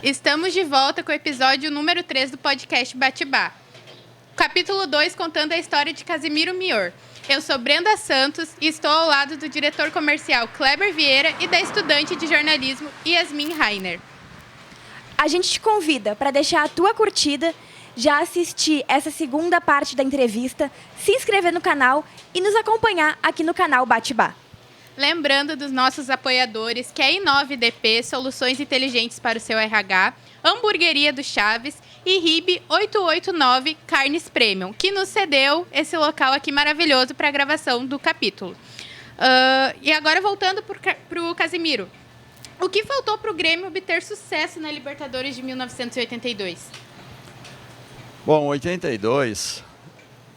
Estamos de volta com o episódio número 3 do podcast Bate-Bá. Capítulo 2, contando a história de Casimiro Mior. Eu sou Brenda Santos e estou ao lado do diretor comercial Kleber Vieira e da estudante de jornalismo Yasmin Rainer. A gente te convida para deixar a tua curtida, já assistir essa segunda parte da entrevista, se inscrever no canal e nos acompanhar aqui no canal Bate-Bá. Lembrando dos nossos apoiadores, que é a I9DP, soluções inteligentes para o seu RH, Hamburgueria do Chaves e RIB 889 Carnes Premium, que nos cedeu esse local aqui maravilhoso para a gravação do capítulo. E agora voltando para o Casimiro. O que faltou para o Grêmio obter sucesso na Libertadores de 1982? Bom, 82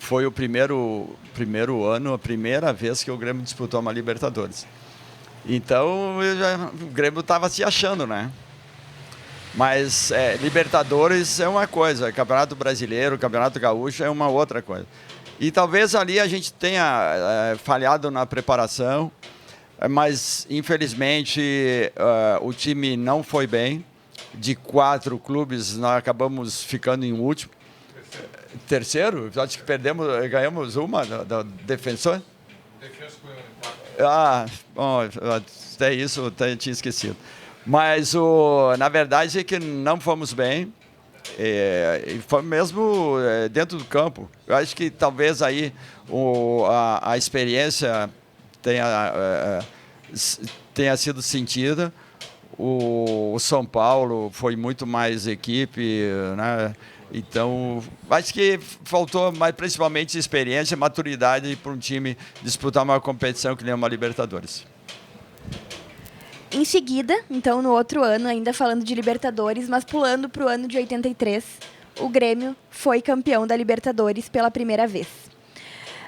foi o primeiro ano, a primeira vez que o Grêmio disputou uma Libertadores. Então, o Grêmio estava se achando, né? Mas Libertadores é uma coisa, Campeonato Brasileiro, Campeonato Gaúcho é uma outra coisa. E talvez ali a gente tenha falhado na preparação, mas infelizmente o time não foi bem. De 4 clubes, nós acabamos ficando em último. Terceiro? Acho que ganhamos uma da Defensor. Bom, até isso eu tinha esquecido. Mas, na verdade, é que não fomos bem. E foi mesmo dentro do campo. Eu acho que talvez aí a experiência tenha sido sentida. O São Paulo foi muito mais equipe, né? Então, acho que faltou mais, principalmente experiência e maturidade para um time disputar uma competição que nem uma Libertadores. Em seguida, então, no outro ano, ainda falando de Libertadores, mas pulando para o ano de 83, o Grêmio foi campeão da Libertadores pela primeira vez.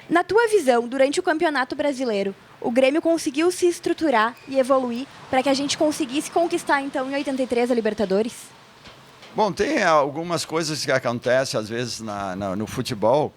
Na tua visão, durante o Campeonato Brasileiro, o Grêmio conseguiu se estruturar e evoluir para que a gente conseguisse conquistar, então, em 83 a Libertadores? Bom, tem algumas coisas que acontecem, às vezes, no futebol.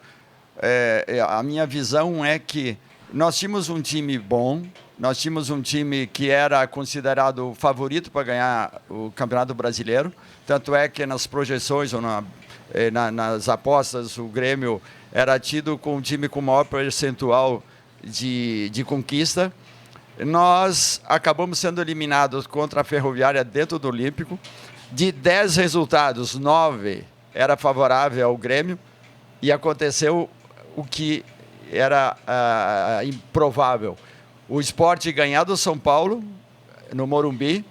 A minha visão é que nós tínhamos um time bom, nós tínhamos um time que era considerado favorito para ganhar o Campeonato Brasileiro. Tanto é que nas projeções ou nas apostas, o Grêmio era tido como um time com maior percentual de conquista. Nós acabamos sendo eliminados contra a Ferroviária dentro do Olímpico. De 10 resultados, 9 era favorável ao Grêmio e aconteceu o que era improvável. O Sport ganhar do São Paulo, no Morumbi,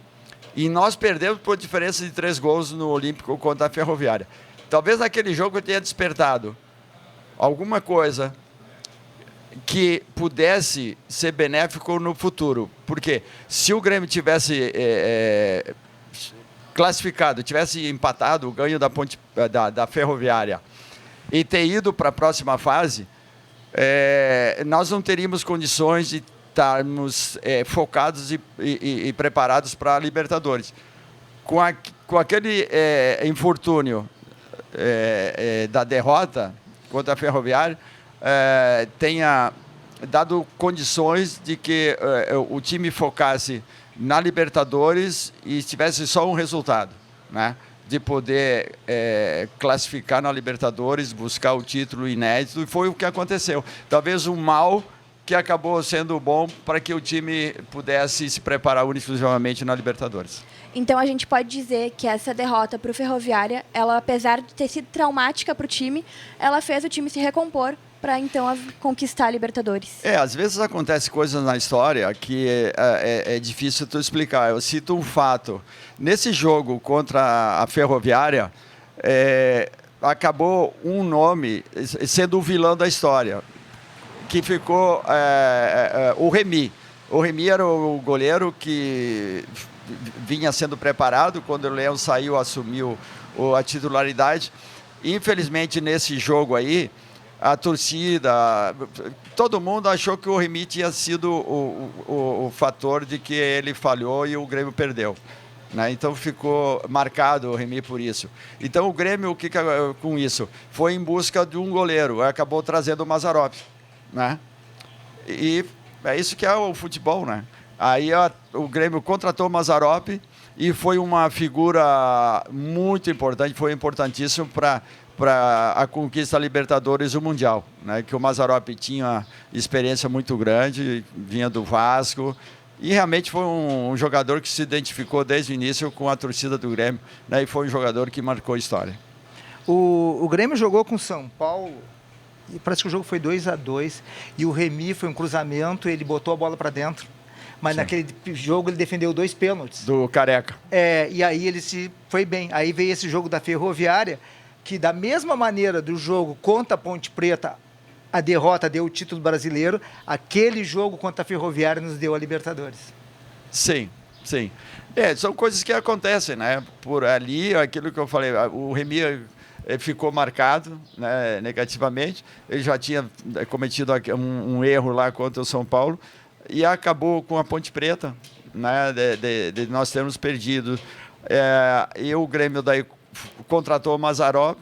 e nós perdemos por diferença de 3 gols no Olímpico contra a Ferroviária. Talvez naquele jogo eu tenha despertado alguma coisa que pudesse ser benéfico no futuro. Porque se o Grêmio tivesse classificado, tivesse empatado o ganho da Ferroviária e ter ido para a próxima fase, nós não teríamos condições de estarmos focados e preparados para a Libertadores. Com aquele infortúnio da derrota contra a Ferroviária, tenha dado condições de que o time focasse na Libertadores e tivesse só um resultado, né? De poder classificar na Libertadores, buscar o título inédito, e foi o que aconteceu. Talvez um mal que acabou sendo bom para que o time pudesse se preparar exclusivamente na Libertadores. Então a gente pode dizer que essa derrota para o Ferroviária, ela, apesar de ter sido traumática para o time, ela fez o time se recompor para então conquistar a Libertadores. Às vezes acontece coisas na história que é difícil tu explicar. Eu cito um fato. Nesse jogo contra a Ferroviária, acabou um nome sendo o vilão da história, que ficou o Remy. O Remy era o goleiro que vinha sendo preparado. Quando o Leão saiu, assumiu a titularidade. Infelizmente, nesse jogo aí, a torcida, todo mundo achou que o Remy tinha sido o fator de que ele falhou e o Grêmio perdeu, né? Então ficou marcado o Remy por isso. Então o Grêmio, com isso? Foi em busca de um goleiro, acabou trazendo o Mazzaropi, né? E é isso que é o futebol, né? Aí o Grêmio contratou o Mazzaropi e foi uma figura muito importante, foi importantíssimo para a conquista da Libertadores e o Mundial, né? Que o Mazzaropi tinha experiência muito grande, vinha do Vasco, e realmente foi um jogador que se identificou desde o início com a torcida do Grêmio, né? E foi um jogador que marcou a história. O Grêmio jogou com o São Paulo, e parece que o jogo foi 2-2, e o Remy foi um cruzamento, ele botou a bola para dentro, mas sim, naquele jogo ele defendeu 2 pênaltis. Do Careca. E aí ele se foi bem. Aí veio esse jogo da Ferroviária, que da mesma maneira do jogo contra a Ponte Preta, a derrota deu o título brasileiro, aquele jogo contra a Ferroviária nos deu a Libertadores. Sim, sim. São coisas que acontecem, né? Por ali, aquilo que eu falei, o Remy ficou marcado, né, negativamente. Ele já tinha cometido um erro lá contra o São Paulo e acabou com a Ponte Preta, né, de nós termos perdido. E o Grêmio daí contratou o Mazzaropi.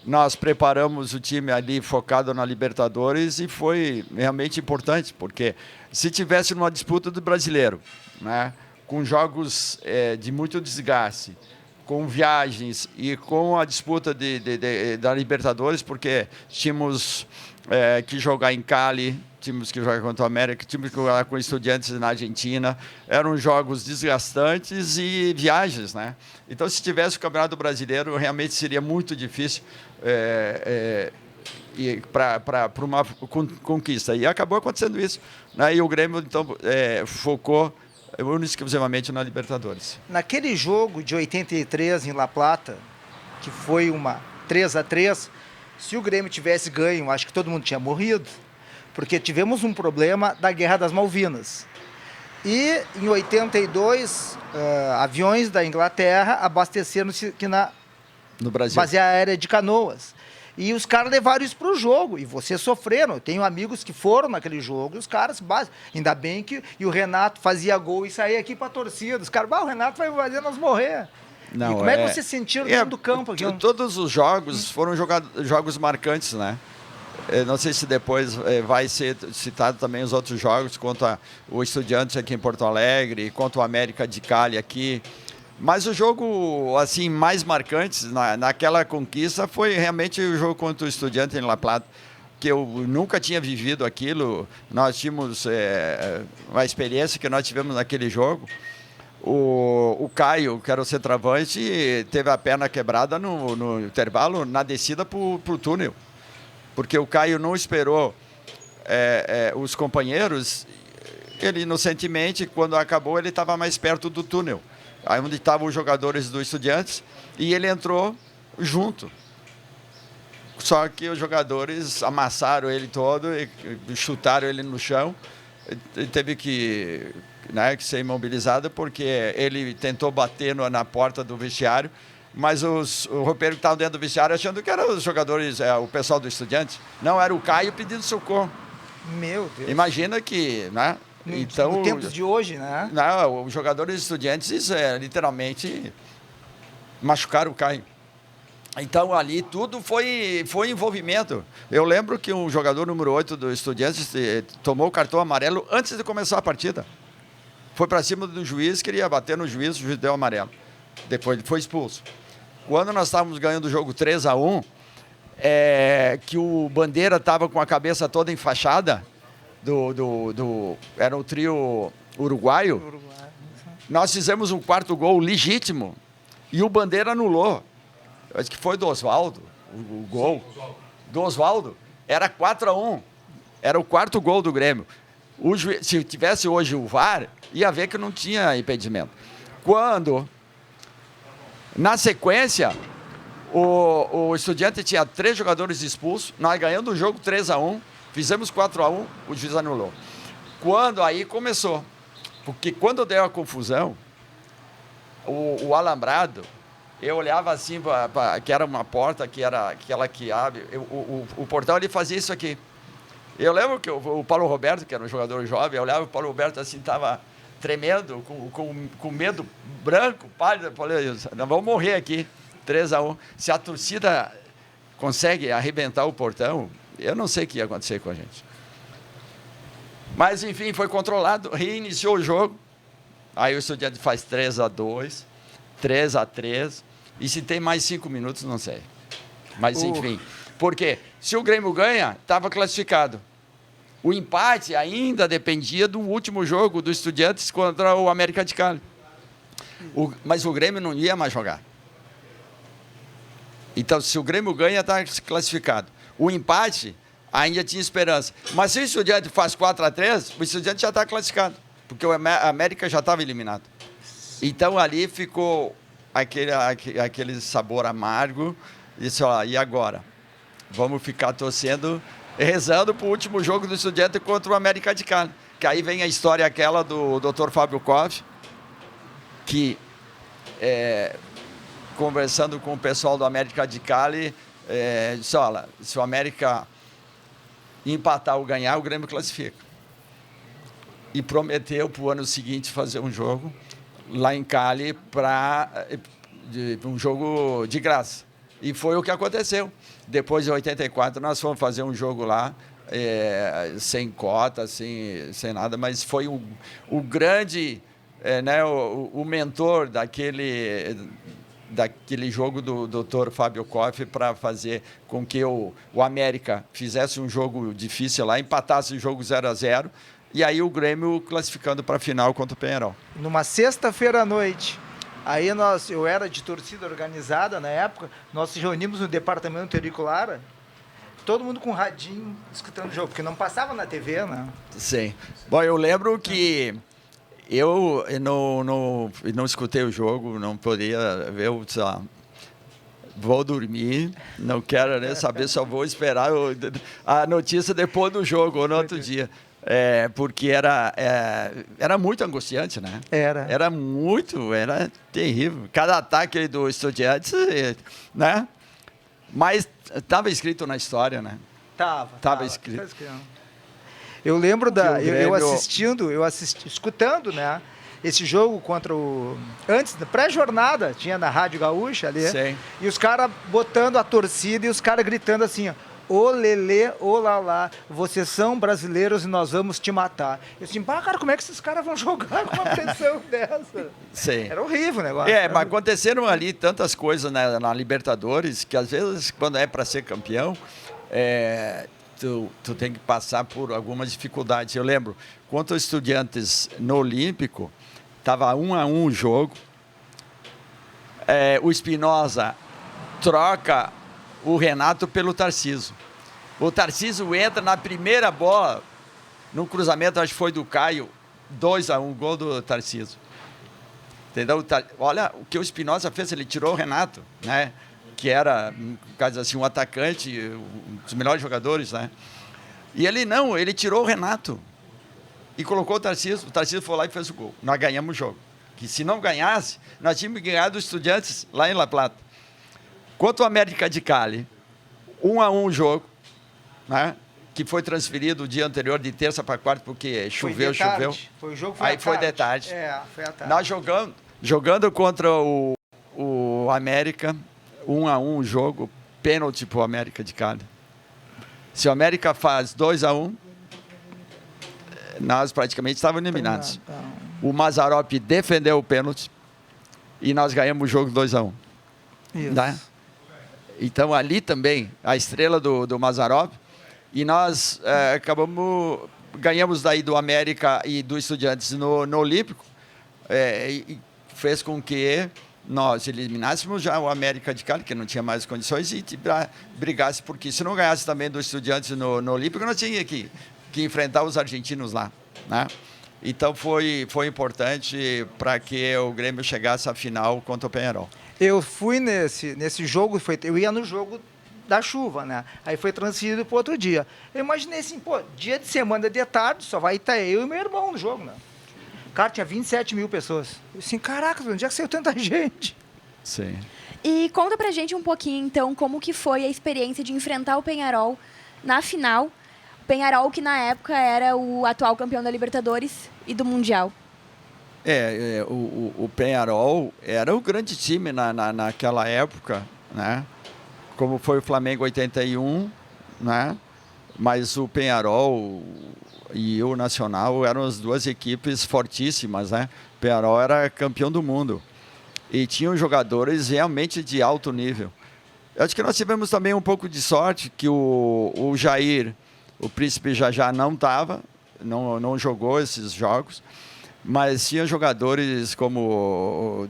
Nós preparamos o time ali focado na Libertadores e foi realmente importante, porque se tivesse numa disputa do Brasileiro, né, com jogos de muito desgaste, com viagens e com a disputa da Libertadores, porque tínhamos que jogar em Cali, tínhamos que jogar contra o América, tínhamos que jogar com Estudiantes na Argentina. Eram jogos desgastantes e viagens, né? Então, se tivesse o Campeonato Brasileiro, realmente seria muito difícil para uma conquista. E acabou acontecendo isso, né? E o Grêmio, então, focou exclusivamente na Libertadores. Naquele jogo de 83 em La Plata, que foi uma 3-3, se o Grêmio tivesse ganho, acho que todo mundo tinha morrido, porque tivemos um problema da Guerra das Malvinas. E em 82, aviões da Inglaterra abasteceram-se aqui no Brasil, base aérea de Canoas. E os caras levaram isso para o jogo, e vocês sofreram. Eu tenho amigos que foram naquele jogo, e os caras, ainda bem que o Renato fazia gol e saía aqui para a torcida. Os caras, o Renato vai fazer nós morrer. Não, e como é que vocês sentiram dentro do campo aqui? Todos os jogos foram jogos marcantes, né? Não sei se depois vai ser citado também os outros jogos, contra o Estudiantes aqui em Porto Alegre, contra o América de Cali aqui. Mas o jogo assim mais marcante naquela conquista foi realmente o jogo contra o Estudiantes em La Plata, que eu nunca tinha vivido aquilo. Nós tínhamos uma experiência que nós tivemos naquele jogo. O Caio, que era o centroavante, teve a perna quebrada no intervalo, na descida para o túnel. Porque o Caio não esperou os companheiros, ele inocentemente, quando acabou, ele estava mais perto do túnel, aí onde estavam os jogadores do Estudiantes, e ele entrou junto. Só que os jogadores amassaram ele todo e chutaram ele no chão. Ele teve que ser imobilizado porque ele tentou bater na porta do vestiário, mas o roupeiro que estava dentro do vestiário achando que eram os jogadores, o pessoal do Estudiante. Não, era o Caio pedindo socorro. Meu Deus. Imagina que, né? Então, no tempos de hoje, né? Não, os jogadores Estudiantes literalmente machucaram o Caio. Então, ali tudo foi envolvimento. Eu lembro que um jogador número 8 do Estudiantes tomou o cartão amarelo antes de começar a partida. Foi para cima do juiz, queria bater no juiz, o juiz deu amarelo. Depois ele foi expulso. Quando nós estávamos ganhando o jogo 3-1, que o Bandeira estava com a cabeça toda enfaixada, era o trio uruguaio, nós fizemos um quarto gol legítimo e o Bandeira anulou. Acho que foi do Oswaldo, o gol. Do Oswaldo. Era 4-1. Era o quarto gol do Grêmio. Se tivesse hoje o VAR, ia ver que não tinha impedimento. Quando, na sequência, o Estudiante tinha 3 jogadores expulsos, nós ganhando o jogo 3-1, fizemos 4-1, o juiz anulou. Quando aí começou, porque quando deu a confusão, o alambrado, eu olhava assim, que era uma porta, que era aquela que abre, o portão, ele fazia isso aqui. Eu lembro que o Paulo Roberto, que era um jogador jovem, eu olhava o Paulo Roberto assim, estava tremendo, com medo, branco, pálido. Eu falei, nós vamos morrer aqui, 3-1. Se a torcida consegue arrebentar o portão, eu não sei o que ia acontecer com a gente. Mas, enfim, foi controlado, reiniciou o jogo. Aí o Estudiantes faz 3-2, 3-3. E se tem mais 5 minutos, não sei. Mas, enfim. Por quê? Se o Grêmio ganha, estava classificado. O empate ainda dependia do último jogo do Estudiantes contra o América de Cali. Mas o Grêmio não ia mais jogar. Então, se o Grêmio ganha, está classificado. O empate ainda tinha esperança. Mas se o Estudiantes faz 4-3, o Estudiantes já está classificado. Porque o América já estava eliminado. Então, ali ficou aquele sabor amargo. Disse, ó, e agora? Vamos ficar torcendo, rezando para o último jogo do Estudiantes contra o América de Cali. Que aí vem a história aquela do Dr. Fábio Koff, que, conversando com o pessoal do América de Cali, disse, olha, se o América empatar ou ganhar, o Grêmio classifica. E prometeu para o ano seguinte fazer um jogo lá em Cali, um jogo de graça. E foi o que aconteceu. Depois de 84, nós fomos fazer um jogo lá, sem cota, sem nada, mas foi o grande, né, o mentor daquele jogo do Dr. Fábio Koff para fazer com que o América fizesse um jogo difícil lá, empatasse o jogo 0-0, e aí o Grêmio classificando para a final contra o Penharol. Numa sexta-feira à noite, aí eu era de torcida organizada na época, nós se reunimos no departamento tricolor, todo mundo com radinho, escutando o jogo, porque não passava na TV, né? Sim. Bom, eu lembro que eu não escutei o jogo, não podia ver, sei lá, vou dormir, não quero nem saber, só vou esperar a notícia depois do jogo ou no outro dia. Porque era muito angustiante, né? Era terrível. Cada ataque do Estudiantes, né? Mas estava escrito na história, né? Tava escrito. Eu lembro escutando, né? Esse jogo contra antes, pré-jornada, tinha na Rádio Gaúcha ali. Sim. E os caras botando a torcida e os caras gritando assim, ó. Ô Lelê, ô Lalá, vocês são brasileiros e nós vamos te matar. Eu assim, cara, como é que esses caras vão jogar com uma pressão dessa? Sim. Era horrível o negócio. Mas aconteceram ali tantas coisas, né, na Libertadores, que às vezes, quando é para ser campeão, tu tem que passar por algumas dificuldades. Eu lembro, contra os Estudiantes no Olímpico, estava 1-1 o jogo, o Espinosa troca o Renato pelo Tarcísio. O Tarcísio entra na primeira bola, no cruzamento, acho que foi do Caio, 2-1, gol do Tarcísio. Entendeu? Olha o que o Espinosa fez, ele tirou o Renato, né? Que era, no caso assim, um atacante, um dos melhores jogadores, né? E ele tirou o Renato e colocou o Tarcísio foi lá e fez o gol. Nós ganhamos o jogo. Que se não ganhasse, nós tínhamos ganhado os Estudiantes lá em La Plata. Quanto ao América de Cali, 1-1 o jogo, né? Que foi transferido o dia anterior, de terça para quarta, porque choveu. Foi o jogo, aí foi de tarde. Foi à tarde. Nós jogando contra o América, 1-1 o jogo, pênalti para o América de Cali. Se o América faz 2-1, nós praticamente estávamos eliminados. O Mazzaropi defendeu o pênalti e nós ganhamos o jogo 2-1. Isso. Né? Então, ali também, a estrela do Mazzaropi, e nós ganhamos daí do América e do Estudiantes no Olímpico, e fez com que nós eliminássemos já o América de Cali, que não tinha mais condições, e brigasse, porque se não ganhasse também do Estudiantes no Olímpico, nós tínhamos que enfrentar os argentinos lá, né? Então, foi importante para que o Grêmio chegasse à final contra o Penharol. Eu fui nesse jogo, eu ia no jogo da chuva, né? Aí foi transferido para outro dia. Eu imaginei assim, dia de semana de tarde, só vai estar eu e meu irmão no jogo, né? Cara, tinha 27 mil pessoas. Eu assim, caraca, onde é que saiu tanta gente? Sim. E conta pra gente um pouquinho, então, como que foi a experiência de enfrentar o Penharol na final. O Penharol, que na época era o atual campeão da Libertadores e do Mundial. O Penharol era o grande time naquela época, né? Como foi o Flamengo 81, né? Mas o Penharol e o Nacional eram as duas equipes fortíssimas, né? O Penharol era campeão do mundo e tinham jogadores realmente de alto nível. Eu acho que nós tivemos também um pouco de sorte que o Jair, o Príncipe Jajá, não estava, não jogou esses jogos, mas tinha jogadores como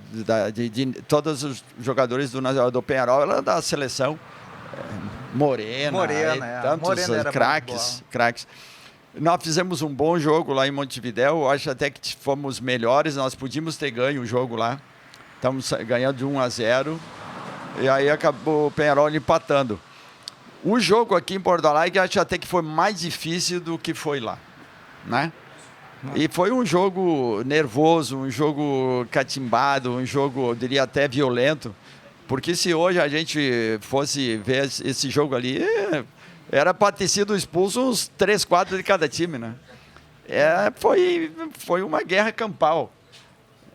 todos os jogadores do Penharol, ela da seleção, Morena tantos Morena craques. Nós fizemos um bom jogo lá em Montevidéu, acho até que fomos melhores, nós podíamos ter ganho o jogo lá. Estamos ganhando de 1-0 e aí acabou o Penharol empatando. O jogo aqui em Porto Alegre acho até que foi mais difícil do que foi lá, né? E foi um jogo nervoso, um jogo catimbado, um jogo, eu diria, até violento. Porque se hoje a gente fosse ver esse jogo ali, era para ter sido expulso uns 3, 4 de cada time, né? Foi uma guerra campal.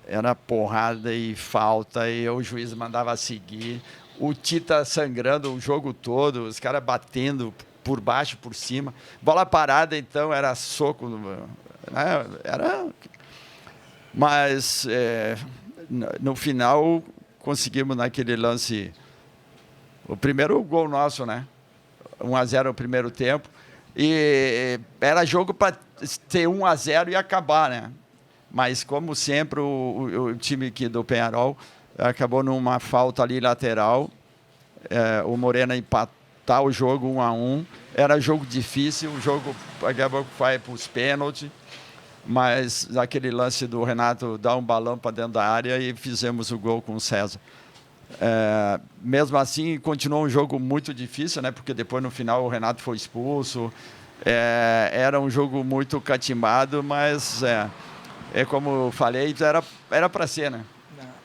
Era porrada e falta, e o juiz mandava seguir. O Tita sangrando o jogo todo, os caras batendo por baixo, por cima. Bola parada, então, era soco. Mas, no final, conseguimos naquele lance o primeiro gol nosso, né? 1-0 no primeiro tempo. E era jogo para ter 1-0 e acabar, né? Mas, como sempre, o time aqui do Penharol acabou numa falta ali lateral. O Morena empatar o jogo 1-1. Era jogo difícil, o jogo acabou que vai para os pênaltis. Mas aquele lance do Renato dar um balão para dentro da área e fizemos o gol com o César. Mesmo assim, continuou um jogo muito difícil, né? Porque depois, no final, o Renato foi expulso. Era um jogo muito catimbado, mas... como eu falei, era para ser, né?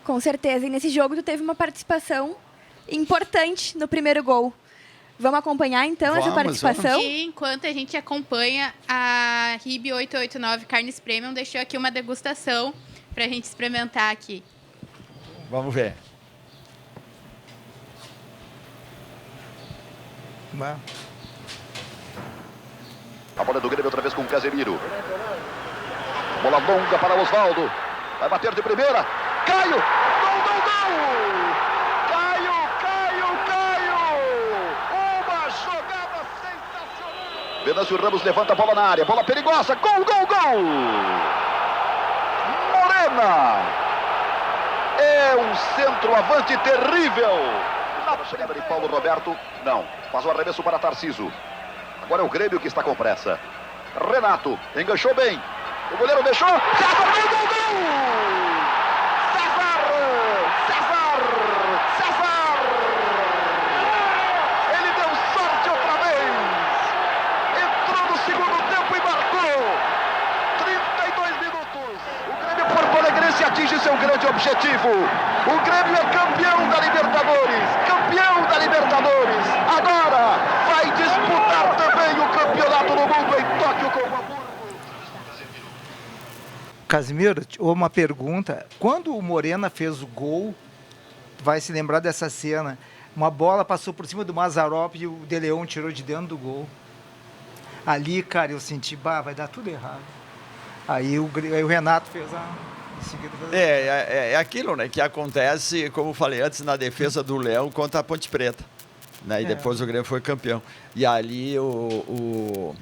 Com certeza. E nesse jogo tu teve uma participação importante no primeiro gol. Vamos acompanhar, então, essa participação? E enquanto a gente acompanha, a RIB 889 Carnes Premium deixou aqui uma degustação para a gente experimentar aqui. Vamos ver. A bola do Grêmio outra vez com o Casemiro. Bola longa para o Osvaldo. Vai bater de primeira. Caio! Gol! Caio! Uma jogada sensacional. Venâncio Ramos levanta a bola na área. Bola perigosa. Gol! Morena! É um centroavante terrível. Na chegada de Paulo Roberto. Não. Faz o arremesso para Tarciso. Agora é o Grêmio que está com pressa. Renato. Enganchou bem. O goleiro deixou. César! Gol! César! Ele deu sorte outra vez. Entrou no segundo tempo e marcou. 32 minutos. O Grêmio porto-alegrense atinge seu grande objetivo. O Grêmio é campeão da Libertadores. Agora vai disputar também o campeonato do mundo em Tóquio com o Hamburgo. Casimiro, uma pergunta. Quando o Morena fez o gol, tu vai se lembrar dessa cena. Uma bola passou por cima do Mazarop e o De Leon tirou de dentro do gol. Ali, cara, eu senti, vai dar tudo errado. Aí o Renato fez em seguida. É aquilo, né, que acontece, como eu falei antes, na defesa do Leão contra a Ponte Preta. Né, e depois o Grêmio foi campeão. E ali o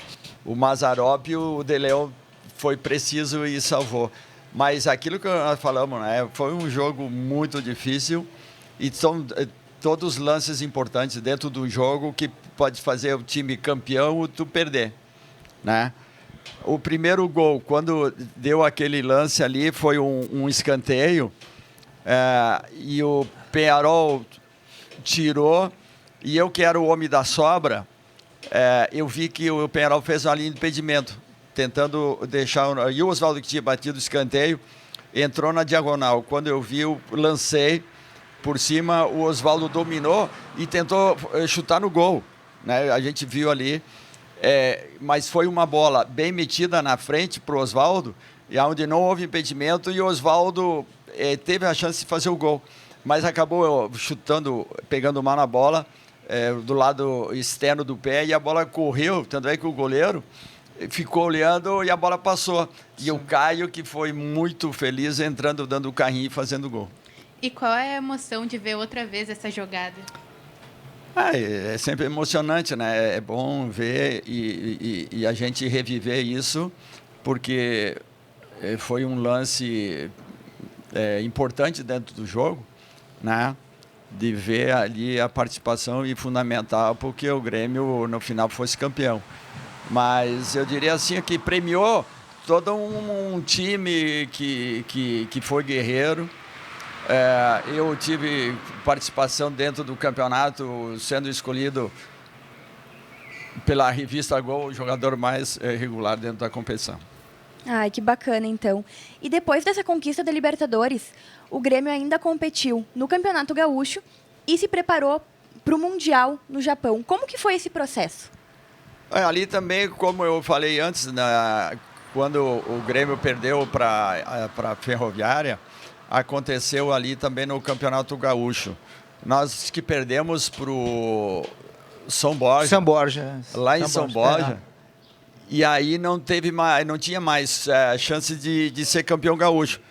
Mazarop e o De Leon foi preciso e salvou. Mas aquilo que nós falamos, né, foi um jogo muito difícil e são todos lances importantes dentro do jogo que pode fazer o time campeão ou tu perder, né? O primeiro gol, quando deu aquele lance ali, foi um escanteio e o Penharol tirou e eu, que era o homem da sobra, eu vi que o Penharol fez uma linha de impedimento, tentando deixar... E o Osvaldo, que tinha batido o escanteio, entrou na diagonal. Quando eu vi, eu lancei por cima, o Osvaldo dominou e tentou chutar no gol. Né? A gente viu ali, mas foi uma bola bem metida na frente para o Osvaldo, e onde não houve impedimento, e o Osvaldo teve a chance de fazer o gol. Mas acabou chutando, pegando mal na bola, do lado externo do pé, e a bola correu, tanto é que o goleiro... ficou olhando e a bola passou. E o Caio, que foi muito feliz, entrando, dando o carrinho e fazendo gol. E qual é a emoção de ver outra vez essa jogada? É sempre emocionante, né? É bom ver e a gente reviver isso, porque foi um lance importante dentro do jogo, né? De ver ali a participação e fundamental porque o Grêmio, no final, fosse campeão. Mas eu diria assim que premiou todo um time que foi guerreiro. Eu tive participação dentro do campeonato, sendo escolhido pela revista Gol, o jogador mais regular dentro da competição. Ai, que bacana, então. E depois dessa conquista da Libertadores, o Grêmio ainda competiu no Campeonato Gaúcho e se preparou para o Mundial no Japão. Como que foi esse processo? Ali também, como eu falei antes, quando o Grêmio perdeu para a Ferroviária, aconteceu ali também no Campeonato Gaúcho. Nós que perdemos para o São Borja, lá em São Borja, e aí não tinha mais chance de ser campeão gaúcho.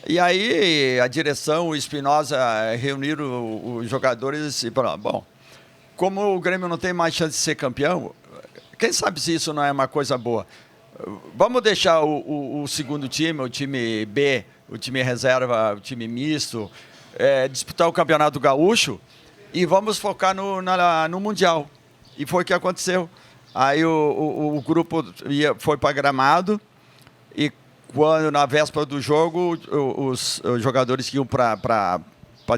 E aí a direção, o Espinosa, reuniram os jogadores e falaram, bom, como o Grêmio não tem mais chance de ser campeão, quem sabe se isso não é uma coisa boa? Vamos deixar o segundo time, o time B, o time reserva, o time misto, disputar o Campeonato Gaúcho e vamos focar no Mundial. E foi o que aconteceu. Aí o grupo foi para Gramado e quando na véspera do jogo os jogadores que iam para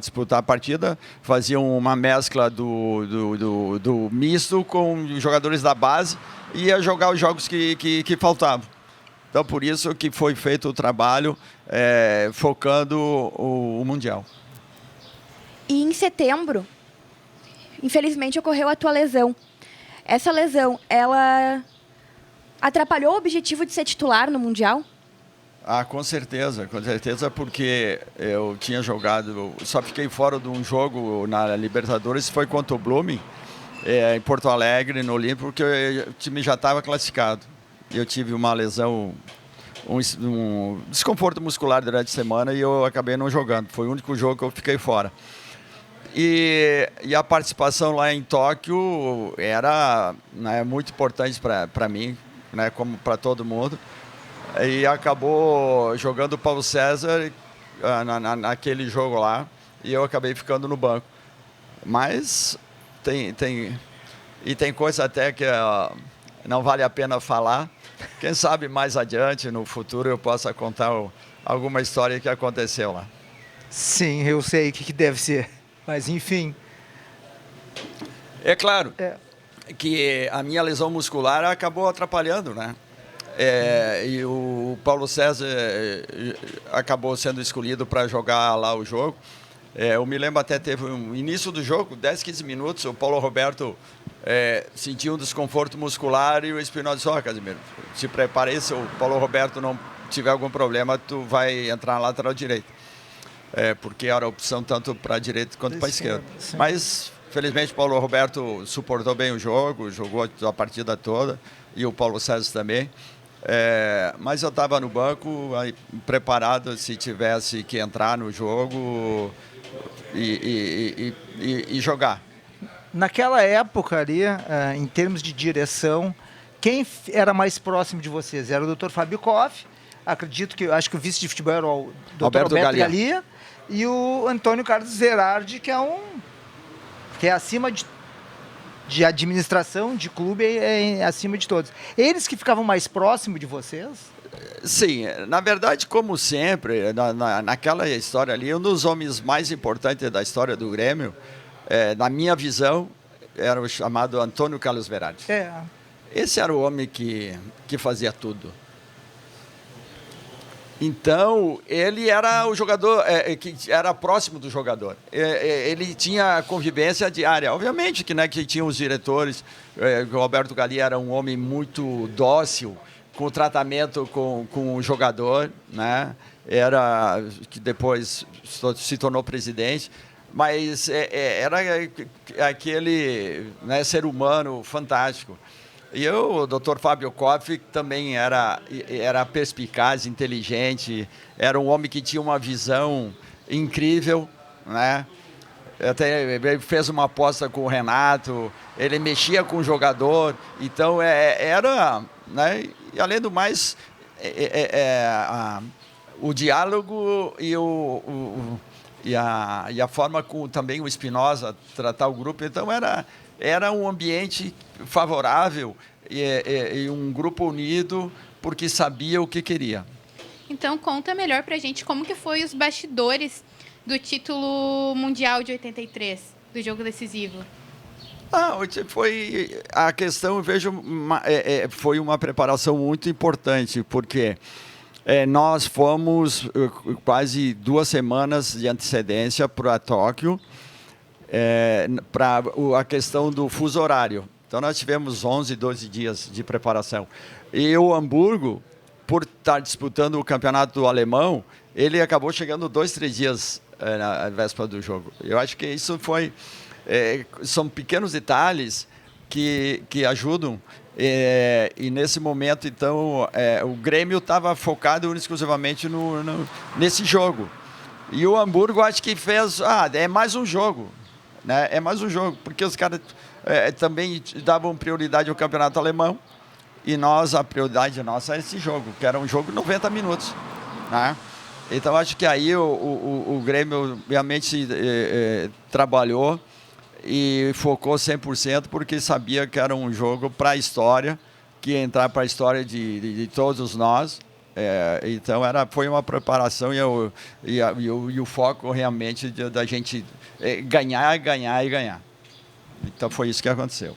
disputar a partida faziam uma mescla do misto com os jogadores da base e ia jogar os jogos que faltavam. Então, por isso que foi feito o trabalho focando o Mundial. E em setembro, infelizmente, ocorreu a tua lesão. Essa lesão, ela atrapalhou o objetivo de ser titular no Mundial? Com certeza, porque eu tinha jogado, só fiquei fora de um jogo na Libertadores, foi contra o Blooming, em Porto Alegre, no Olímpico, porque o time já estava classificado. Eu tive uma lesão, um desconforto muscular durante a semana e eu acabei não jogando. Foi o único jogo que eu fiquei fora. E a participação lá em Tóquio era muito importante para mim, né, como para todo mundo. E acabou jogando o Paulo César naquele jogo lá e eu acabei ficando no banco. Mas tem coisa até que não vale a pena falar. Quem sabe mais adiante, no futuro, eu possa contar alguma história que aconteceu lá. Sim, eu sei o que deve ser. Mas, enfim. É claro que a minha lesão muscular acabou atrapalhando, né? E o Paulo César acabou sendo escolhido para jogar lá o jogo. Eu me lembro até teve um início do jogo, 10, 15 minutos, o Paulo Roberto sentiu um desconforto muscular e o Espinosa disse, Casimiro, se prepare, se o Paulo Roberto não tiver algum problema, tu vai entrar na lateral direita. Porque era a opção tanto para a direita quanto para a esquerda. Sim. Mas, felizmente, o Paulo Roberto suportou bem o jogo, jogou a partida toda, e o Paulo César também. Mas eu estava no banco, aí, preparado se tivesse que entrar no jogo e jogar. Naquela época ali, em termos de direção, quem era mais próximo de vocês? Era o Dr. Fábio Koff, acho que o vice de futebol era o Dr. Alberto Galia, e o Antônio Carlos Zerardi, que é acima de administração, de clube, é acima de todos. Eles que ficavam mais próximos de vocês? Sim, na verdade, como sempre, naquela história ali, um dos homens mais importantes da história do Grêmio, na minha visão, era o chamado Antônio Carlos Zerardi. Esse era o homem que fazia tudo. Então, ele era o jogador que era próximo do jogador. Ele tinha convivência diária. Obviamente que tinha os diretores. O Alberto Galia era um homem muito dócil, com o tratamento com o jogador, né? Que depois se tornou presidente. Mas era aquele ser humano fantástico. E o Dr. Fábio Koff também era perspicaz, inteligente, era um homem que tinha uma visão incrível, né? Até ele fez uma aposta com o Renato, ele mexia com o jogador, então era, né? E além do mais, o diálogo e a forma como também o Espinosa tratar o grupo, então era um ambiente favorável e um grupo unido porque sabia o que queria. Então, conta melhor pra gente como que foi os bastidores do título mundial de 83, do jogo decisivo. Foi a questão, eu vejo, foi uma preparação muito importante, porque nós fomos quase 2 semanas de antecedência para Tóquio, para a questão do fuso horário. Então, nós tivemos 11, 12 dias de preparação. E o Hamburgo, por estar disputando o campeonato alemão, ele acabou chegando 2, 3 dias na véspera do jogo. Eu acho que isso são pequenos detalhes que ajudam. E nesse momento, então, o Grêmio estava focado exclusivamente nesse jogo. E o Hamburgo, acho que fez... é mais um jogo. Né? É mais um jogo, porque os caras também davam prioridade ao campeonato alemão. E a prioridade nossa era esse jogo, que era um jogo de 90 minutos. Né? Então, acho que aí o Grêmio realmente trabalhou e focou 100%, porque sabia que era um jogo para a história, que ia entrar para a história de todos nós. Então, foi uma preparação e o foco realmente da gente ganhar, ganhar e ganhar. Então, foi isso que aconteceu.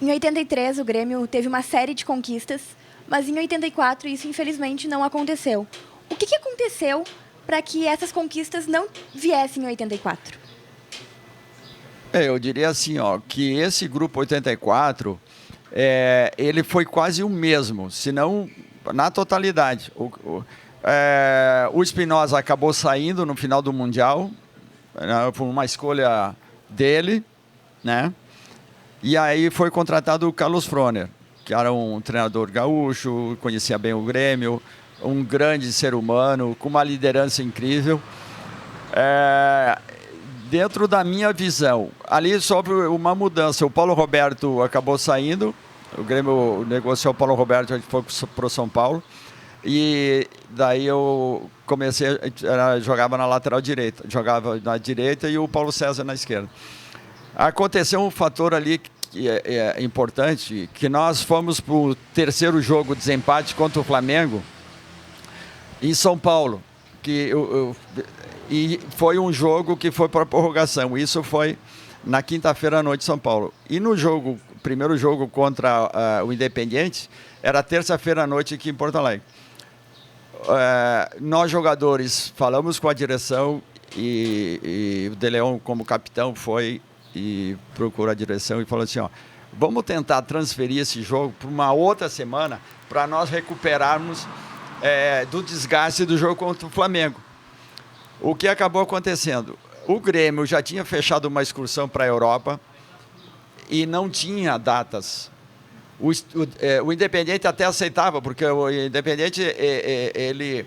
Em 83, o Grêmio teve uma série de conquistas, mas em 84 isso, infelizmente, não aconteceu. O que aconteceu para que essas conquistas não viessem em 84? Eu diria assim, que esse grupo 84, ele foi quase o mesmo, se não na totalidade. O Espinosa acabou saindo no final do Mundial, por uma escolha dele, né? E aí foi contratado o Carlos Froner, que era um treinador gaúcho, conhecia bem o Grêmio, um grande ser humano, com uma liderança incrível. Dentro da minha visão, ali sofre uma mudança. O Paulo Roberto acabou saindo, o Grêmio negociou o Paulo Roberto, a gente foi para o São Paulo, e daí eu comecei, jogava na lateral direita, jogava na direita e o Paulo César na esquerda. Aconteceu um fator ali que é importante, que nós fomos para o 3º jogo de desempate contra o Flamengo, em São Paulo, e foi um jogo que foi para a prorrogação. Isso foi na quinta-feira à noite em São Paulo. E no primeiro jogo contra o Independiente, era terça-feira à noite aqui em Porto Alegre. Nós, jogadores, falamos com a direção e o De Leon, como capitão, foi e procurou a direção e falou assim, vamos tentar transferir esse jogo para uma outra semana para nós recuperarmos do desgaste do jogo contra o Flamengo. O que acabou acontecendo? O Grêmio já tinha fechado uma excursão para a Europa e não tinha datas. O Independiente até aceitava, porque o Independiente ele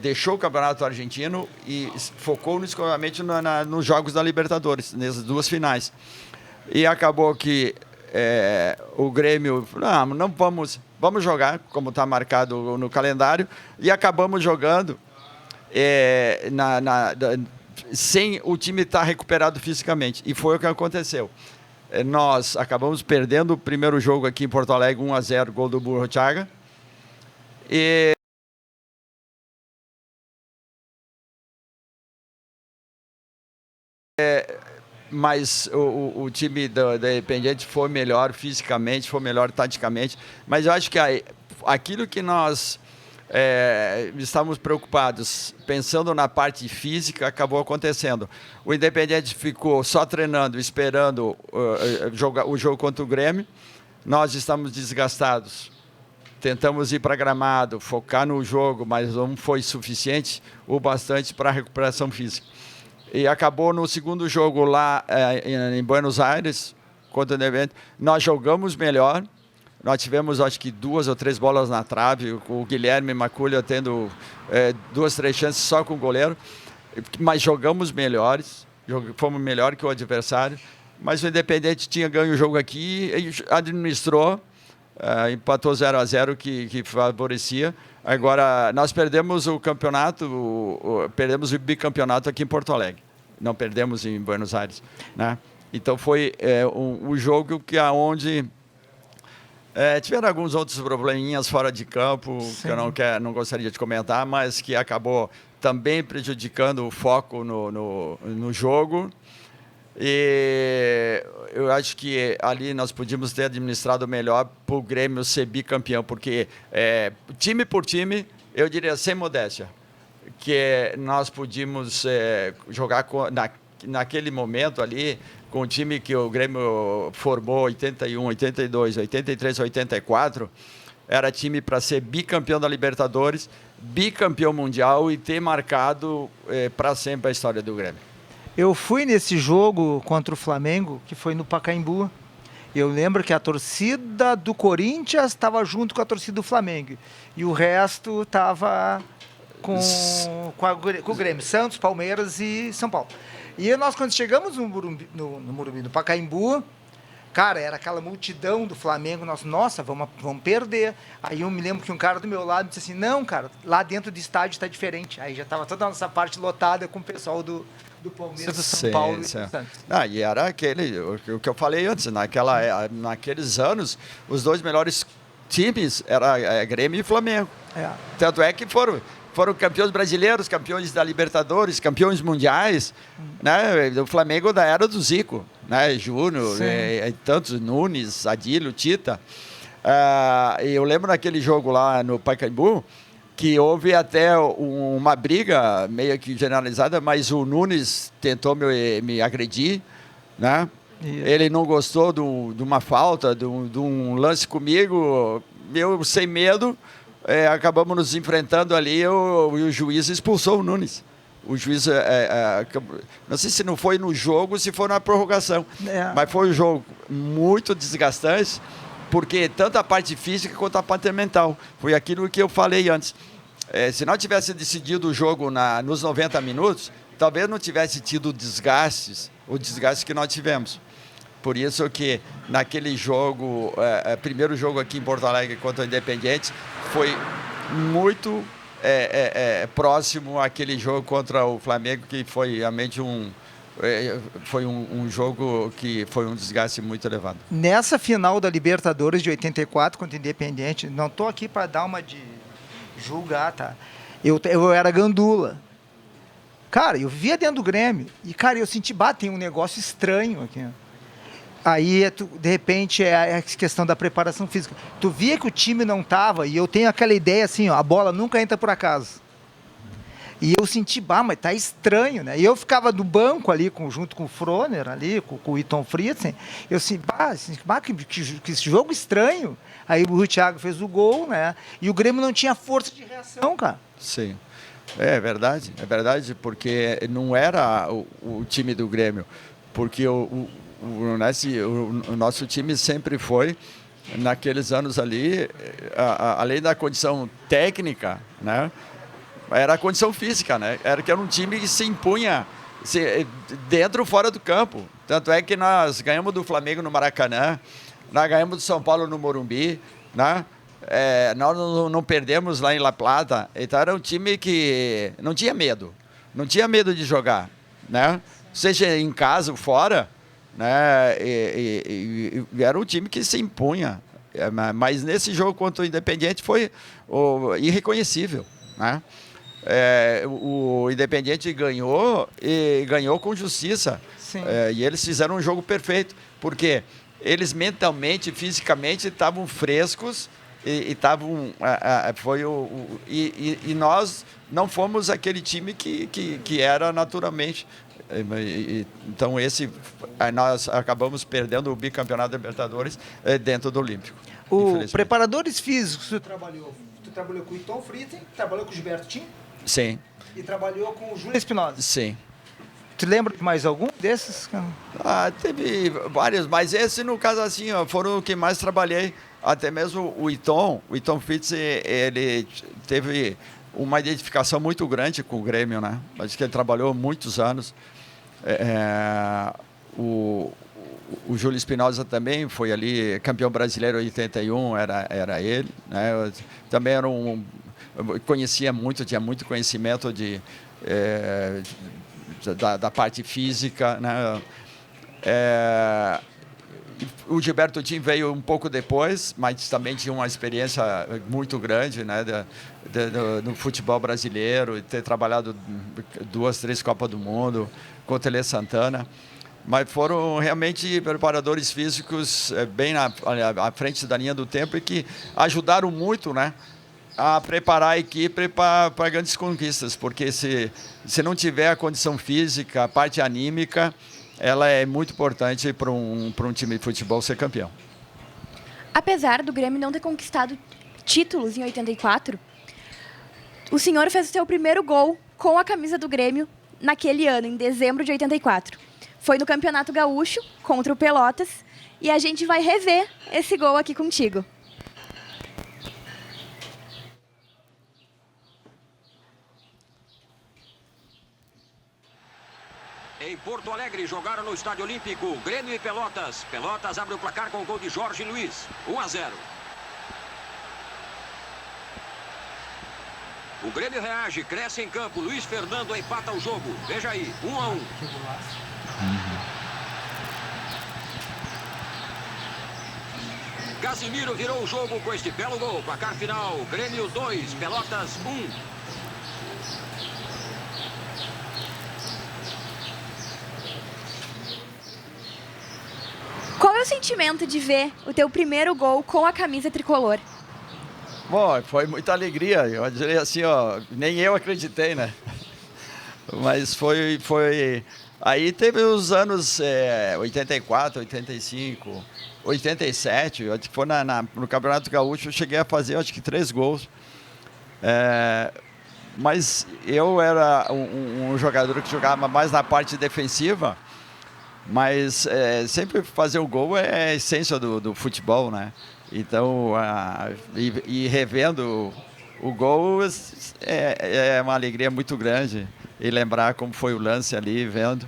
deixou o Campeonato Argentino e focou exclusivamente nos jogos da Libertadores, nessas 2 finais. E acabou que o Grêmio falou, não vamos jogar, como está marcado no calendário, e acabamos jogando sem o time estar recuperado fisicamente. E foi o que aconteceu. Nós acabamos perdendo o primeiro jogo aqui em Porto Alegre, 1-0, gol do Burro Chaga. Mas o time da Independiente foi melhor fisicamente, foi melhor taticamente. Mas eu acho que aquilo que nós estávamos preocupados, pensando na parte física, acabou acontecendo. O Independiente ficou só treinando, esperando o jogo contra o Grêmio. Nós estamos desgastados. Tentamos ir para Gramado, focar no jogo, mas não foi suficiente o bastante para a recuperação física. E acabou no segundo jogo lá em Buenos Aires, contra o Independente. Nós jogamos melhor. Nós tivemos, acho que, 2 ou 3 bolas na trave, com o Guilherme Maculha tendo 2, 3 chances só com o goleiro. Mas jogamos melhores, fomos melhor que o adversário. Mas o Independente tinha ganho o jogo aqui, administrou, empatou 0-0, que favorecia. Agora, nós perdemos o campeonato, perdemos o bicampeonato aqui em Porto Alegre. Não perdemos em Buenos Aires, né? Então foi um jogo que aonde tiveram alguns outros probleminhas fora de campo, sim, que eu não gostaria de comentar, mas que acabou também prejudicando o foco no jogo. E eu acho que ali nós podíamos ter administrado melhor para o Grêmio ser bicampeão, porque time por time, eu diria sem modéstia, que nós podíamos jogar naquele momento ali com o time que o Grêmio formou 81, 82, 83, 84, era time para ser bicampeão da Libertadores, bicampeão mundial e ter marcado para sempre a história do Grêmio. Eu fui nesse jogo contra o Flamengo, que foi no Pacaembu. Eu lembro que a torcida do Corinthians estava junto com a torcida do Flamengo. E o resto estava com o Grêmio. Santos, Palmeiras e São Paulo. E nós, quando chegamos no Morumbi, no Pacaembu, cara, era aquela multidão do Flamengo. Nossa, vamos perder. Aí eu me lembro que um cara do meu lado disse assim, não, cara, lá dentro do estádio está diferente. Aí já estava toda a nossa parte lotada com o pessoal do Palmeiras, do São Paulo e do Santos. E era o que eu falei antes, naqueles anos, os 2 melhores times eram Grêmio e Flamengo. Tanto é que foram campeões brasileiros, campeões da Libertadores, campeões mundiais, né? O Flamengo da era do Zico, né? Júnior, tantos, Nunes, Adílio, Tita. E eu lembro naquele jogo lá no Pacaembu, que houve até uma briga meio que generalizada, mas o Nunes tentou me agredir, né? Ele não gostou de uma falta, de um lance comigo, eu sem medo, acabamos nos enfrentando ali e o juiz expulsou o Nunes. O juiz, não sei se não foi no jogo, se foi na prorrogação, mas foi um jogo muito desgastante, porque tanto a parte física quanto a parte mental. Foi aquilo que eu falei antes. Se não tivesse decidido o jogo nos 90 minutos, talvez não tivesse tido o desgaste que nós tivemos. Por isso que naquele jogo, primeiro jogo aqui em Porto Alegre contra o Independiente, foi muito próximo àquele jogo contra o Flamengo, que foi realmente um jogo que foi um desgaste muito elevado. Nessa final da Libertadores de 84 contra o Independiente, não estou aqui para dar uma de julgar, tá? Eu era gandula. Cara, eu vivia dentro do Grêmio e, cara, eu senti, tem um negócio estranho aqui. Aí, de repente, é a questão da preparação física. Tu via que o time não estava, e eu tenho aquela ideia assim, a bola nunca entra por acaso. E eu senti, mas tá estranho, né? E eu ficava no banco ali, junto com o Froner, ali, com o Iton Fritzen. Eu senti, que jogo estranho. Aí o Thiago fez o gol, né? E o Grêmio não tinha força de reação, cara. Sim. É verdade, porque não era o time do Grêmio. Porque o nosso time sempre foi, naqueles anos ali, além da condição técnica, né? Era a condição física, né? Era um time que se impunha dentro ou fora do campo. Tanto é que nós ganhamos do Flamengo no Maracanã, nós ganhamos do São Paulo no Morumbi, né? Nós não perdemos lá em La Plata. Então era um time que não tinha medo de jogar, né? Seja em casa ou fora, né? E era um time que se impunha. Mas nesse jogo contra o Independiente foi irreconhecível, né? O Independiente ganhou e ganhou com justiça. E eles fizeram um jogo perfeito, porque eles mentalmente, fisicamente estavam frescos e estavam e nós não fomos aquele time que era naturalmente. Então nós acabamos perdendo o bicampeonato da Libertadores dentro do Olímpico. Preparadores físicos tu trabalhou com o Iton Fritzen, trabalhou com o Gilberto Tim? Sim. E trabalhou com o Júlio Espinosa? Sim. Tu lembra de mais algum desses? Teve vários, mas esse, no caso, assim, ó, foram o que mais trabalhei. Até mesmo o Iton Fitz, ele teve uma identificação muito grande com o Grêmio, né? Acho que ele trabalhou muitos anos. O Júlio Espinosa também foi ali, campeão brasileiro em 81, era ele, né? Eu também era conhecia muito, tinha muito conhecimento da parte física, né? O Gilberto Tim veio um pouco depois, mas também tinha uma experiência muito grande, né, no futebol brasileiro, ter trabalhado 2, 3 Copas do Mundo com o Tele Santana. Mas foram realmente preparadores físicos bem à frente da linha do tempo e que ajudaram muito, né, a preparar a equipe para grandes conquistas, porque se não tiver a condição física, a parte anímica, ela é muito importante para um time de futebol ser campeão. Apesar do Grêmio não ter conquistado títulos em 84, o senhor fez o seu primeiro gol com a camisa do Grêmio naquele ano, em dezembro de 84. Foi no Campeonato Gaúcho, contra o Pelotas, e a gente vai rever esse gol aqui contigo. Em Porto Alegre, jogaram no Estádio Olímpico, Grêmio e Pelotas. Pelotas abre o placar com o gol de Jorge Luiz, 1-0. O Grêmio reage, cresce em campo, Luiz Fernando empata o jogo. Veja aí, 1-1. Casimiro virou o jogo com este belo gol. Placar final, Grêmio 2, Pelotas 1. Qual é o sentimento de ver o teu primeiro gol com a camisa tricolor? Bom, foi muita alegria. Eu diria assim, ó, nem eu acreditei, né? Mas foi... Aí teve os anos 84, 85, 87, acho que foi no Campeonato Gaúcho, eu cheguei a fazer, acho que 3 gols. Mas eu era um jogador que jogava mais na parte defensiva, mas sempre fazer o gol é a essência do futebol, né? Então, e revendo o gol é uma alegria muito grande. E lembrar como foi o lance ali, vendo.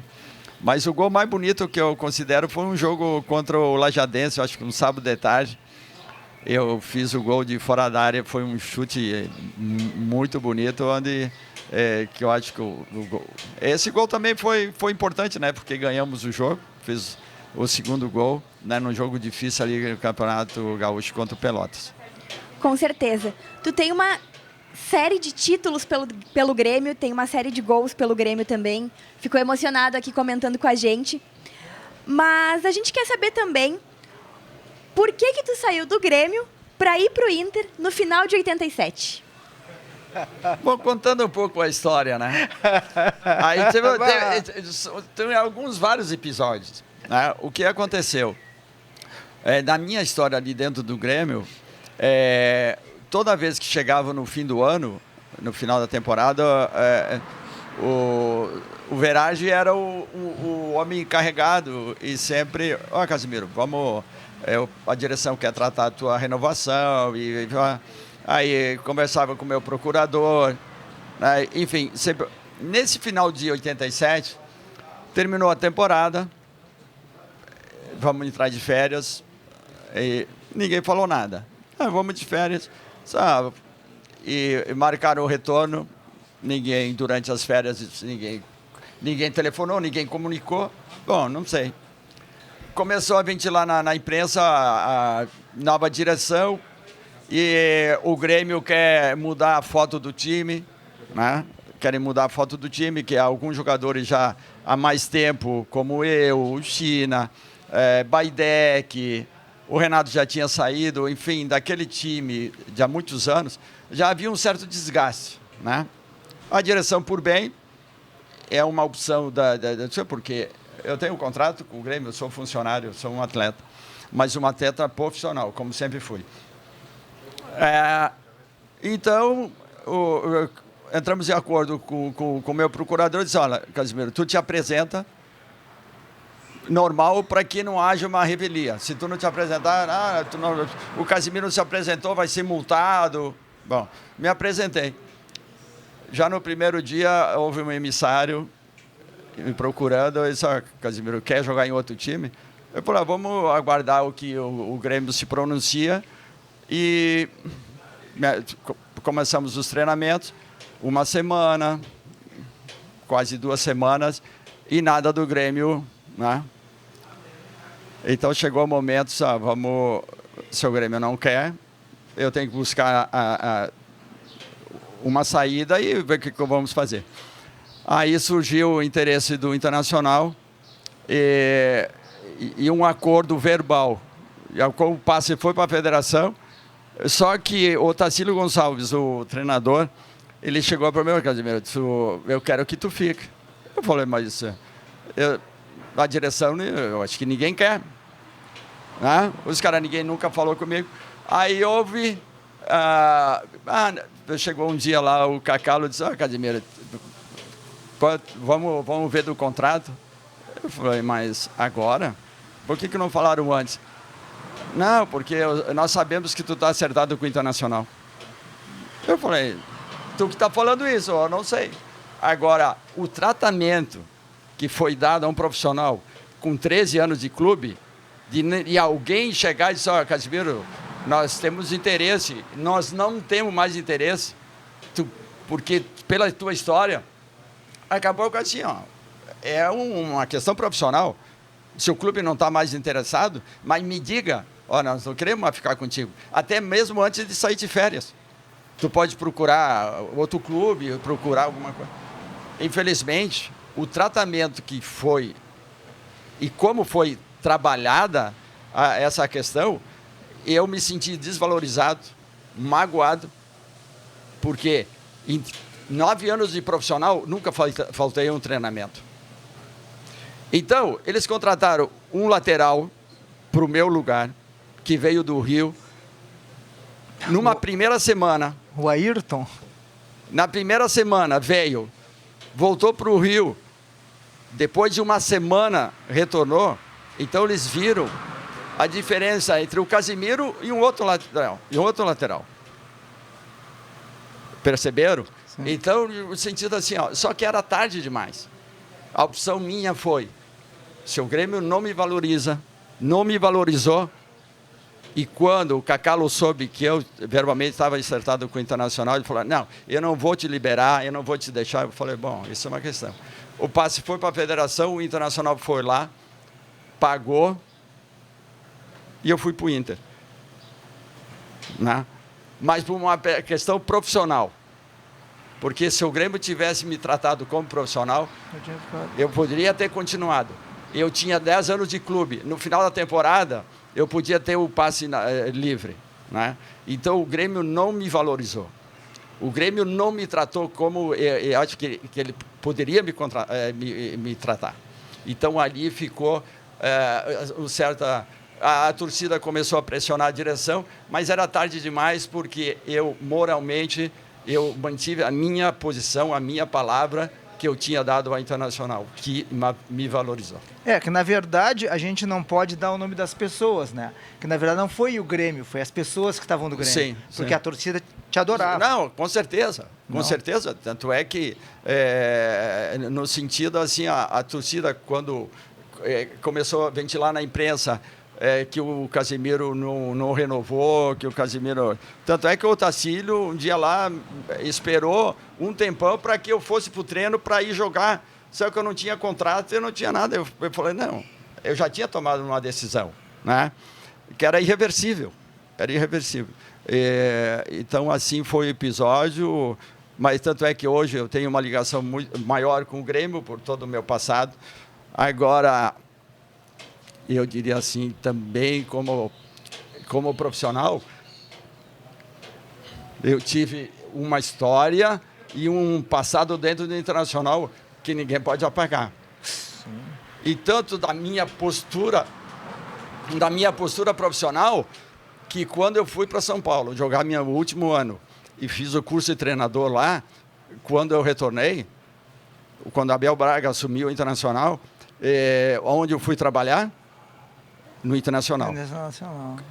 Mas o gol mais bonito que eu considero foi um jogo contra o Lajadense, eu acho que um sábado de tarde. Eu fiz o gol de fora da área, foi um chute muito bonito, onde que eu acho que o gol... Esse gol também foi importante, né? Porque ganhamos o jogo, fiz o segundo gol, né, num jogo difícil ali no Campeonato Gaúcho contra o Pelotas. Com certeza. Tu tem uma série de títulos pelo Grêmio, tem uma série de gols pelo Grêmio também. Ficou emocionado aqui comentando com a gente. Mas a gente quer saber também por que tu saiu do Grêmio para ir para o Inter no final de 87. Bom, contando um pouco a história, né? Aí tem vários episódios, né? O que aconteceu? Na minha história ali dentro do Grêmio, toda vez que chegava no fim do ano, no final da temporada, o Verage era o homem encarregado e sempre... Casimiro, vamos... a direção quer tratar a tua renovação. Aí conversava com o meu procurador. Né? Enfim, sempre... Nesse final de 87, terminou a temporada, vamos entrar de férias, e ninguém falou nada. Vamos de férias. E marcaram o retorno, durante as férias, ninguém telefonou, ninguém comunicou. Bom, não sei. Começou a ventilar na imprensa a nova direção e o Grêmio quer mudar a foto do time, né? Querem mudar a foto do time, que alguns jogadores já há mais tempo, como eu, o China, Baidec, o Renato já tinha saído, enfim, daquele time de há muitos anos, já havia um certo desgaste, né? A direção, por bem, é uma opção porque eu tenho um contrato com o Grêmio, eu sou funcionário, eu sou um atleta, mas um atleta profissional, como sempre fui. Então, entramos em acordo com o meu procurador e disse, olha, Casimiro, tu te apresenta normal para que não haja uma revelia. Se tu não te apresentar, o Casimiro não se apresentou, vai ser multado. Bom, me apresentei. Já no primeiro dia, houve um emissário me procurando. Eu disse, Casimiro, quer jogar em outro time? Eu falei, vamos aguardar o que o Grêmio se pronuncia. E começamos os treinamentos, uma semana, quase 2 semanas, e nada do Grêmio, né? Então chegou o momento, se o Grêmio não quer, eu tenho que buscar uma saída e ver o que vamos fazer. Aí surgiu o interesse do Internacional e um acordo verbal. Como o passe foi para a federação, só que o Tarsílio Gonçalves, o treinador, ele chegou para mim, Casimiro, eu quero que tu fique. Eu falei, mas a direção, eu acho que ninguém quer. Né? Os caras, ninguém nunca falou comigo. Aí houve... chegou um dia lá, o Cacalo disse, Casimiro, vamos ver do contrato? Eu falei, mas agora? Por que não falaram antes? Não, porque nós sabemos que tu está acertado com o Internacional. Eu falei, tu que está falando isso, eu não sei. Agora, o tratamento que foi dado a um profissional com 13 anos de clube, e alguém chegar e dizer, Casimiro, nós temos interesse, nós não temos mais interesse, porque pela tua história, acabou com assim, é uma questão profissional. Se o clube não está mais interessado, mas me diga, nós não queremos mais ficar contigo. Até mesmo antes de sair de férias. Tu pode procurar outro clube, procurar alguma coisa. Infelizmente, o tratamento que foi e como foi trabalhada essa questão, eu me senti desvalorizado, magoado, porque em 9 anos de profissional, nunca faltei um treinamento. Então, eles contrataram um lateral para o meu lugar, que veio do Rio, numa primeira semana. O Ayrton? Na primeira semana veio, voltou para o Rio, depois de uma semana retornou. Então eles viram a diferença entre o Casimiro e um outro lateral. Perceberam? Sim. Então, no sentido assim, só que era tarde demais. A opção minha foi, se o Grêmio não me valoriza, não me valorizou, e quando o Cacalo soube que eu verbalmente estava acertado com o Internacional, ele falou, não, eu não vou te liberar, eu não vou te deixar. Eu falei, bom, isso é uma questão. O passe foi para a federação, o Internacional foi lá, pagou, e eu fui para o Inter. Né? Mas por uma questão profissional. Porque se o Grêmio tivesse me tratado como profissional, eu poderia ter continuado. Eu tinha 10 anos de clube. No final da temporada, eu podia ter o passe livre. Né? Então, o Grêmio não me valorizou. O Grêmio não me tratou como eu acho que ele poderia me tratar. Então, ali ficou a torcida começou a pressionar a direção, mas era tarde demais, porque eu, moralmente, eu mantive a minha posição, a minha palavra que eu tinha dado ao Internacional, que me valorizou. Que na verdade a gente não pode dar o nome das pessoas, né? Que na verdade não foi o Grêmio, foi as pessoas que estavam no Grêmio. Sim, porque a torcida te adorava. Não, com certeza, com certeza. Tanto é que, no sentido assim, a torcida, quando começou a ventilar na imprensa que o Casimiro não renovou, que o Casimiro... Tanto é que o Tarsílio, um dia lá, esperou um tempão para que eu fosse para o treino para ir jogar. Só que eu não tinha contrato, eu não tinha nada. Eu falei, não, eu já tinha tomado uma decisão, né? Que era irreversível. Era irreversível. Então, assim foi o episódio, mas tanto é que hoje eu tenho uma ligação muito maior com o Grêmio, por todo o meu passado. Agora... eu diria assim, também como profissional, eu tive uma história e um passado dentro do Internacional que ninguém pode apagar. Sim. E tanto da minha postura profissional, que quando eu fui para São Paulo jogar meu último ano e fiz o curso de treinador lá, quando eu retornei, quando Abel Braga assumiu o Internacional, onde eu fui trabalhar? No Internacional.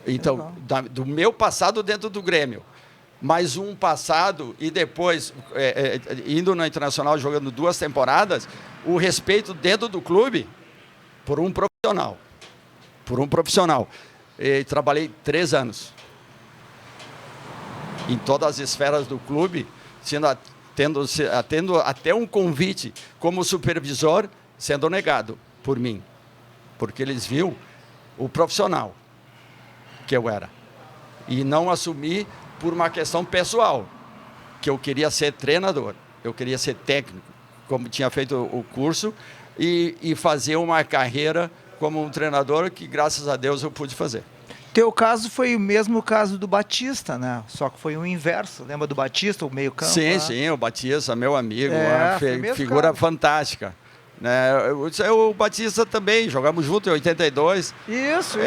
Então, do meu passado dentro do Grêmio, mais um passado e depois indo no Internacional, jogando 2 temporadas, o respeito dentro do clube por um profissional. E trabalhei 3 anos em todas as esferas do clube, tendo até um convite como supervisor sendo negado por mim, porque eles viram o profissional que eu era e não assumi por uma questão pessoal, que eu queria ser treinador, eu queria ser técnico, como tinha feito o curso, e fazer uma carreira como um treinador que, graças a Deus, eu pude fazer. Teu caso foi o mesmo caso do Batista, né? Só que foi o inverso. Lembra do Batista, o meio campo? Sim, sim, o Batista, meu amigo, uma figura caso. Fantástica. Né? O Batista também, jogamos junto em 82. Isso.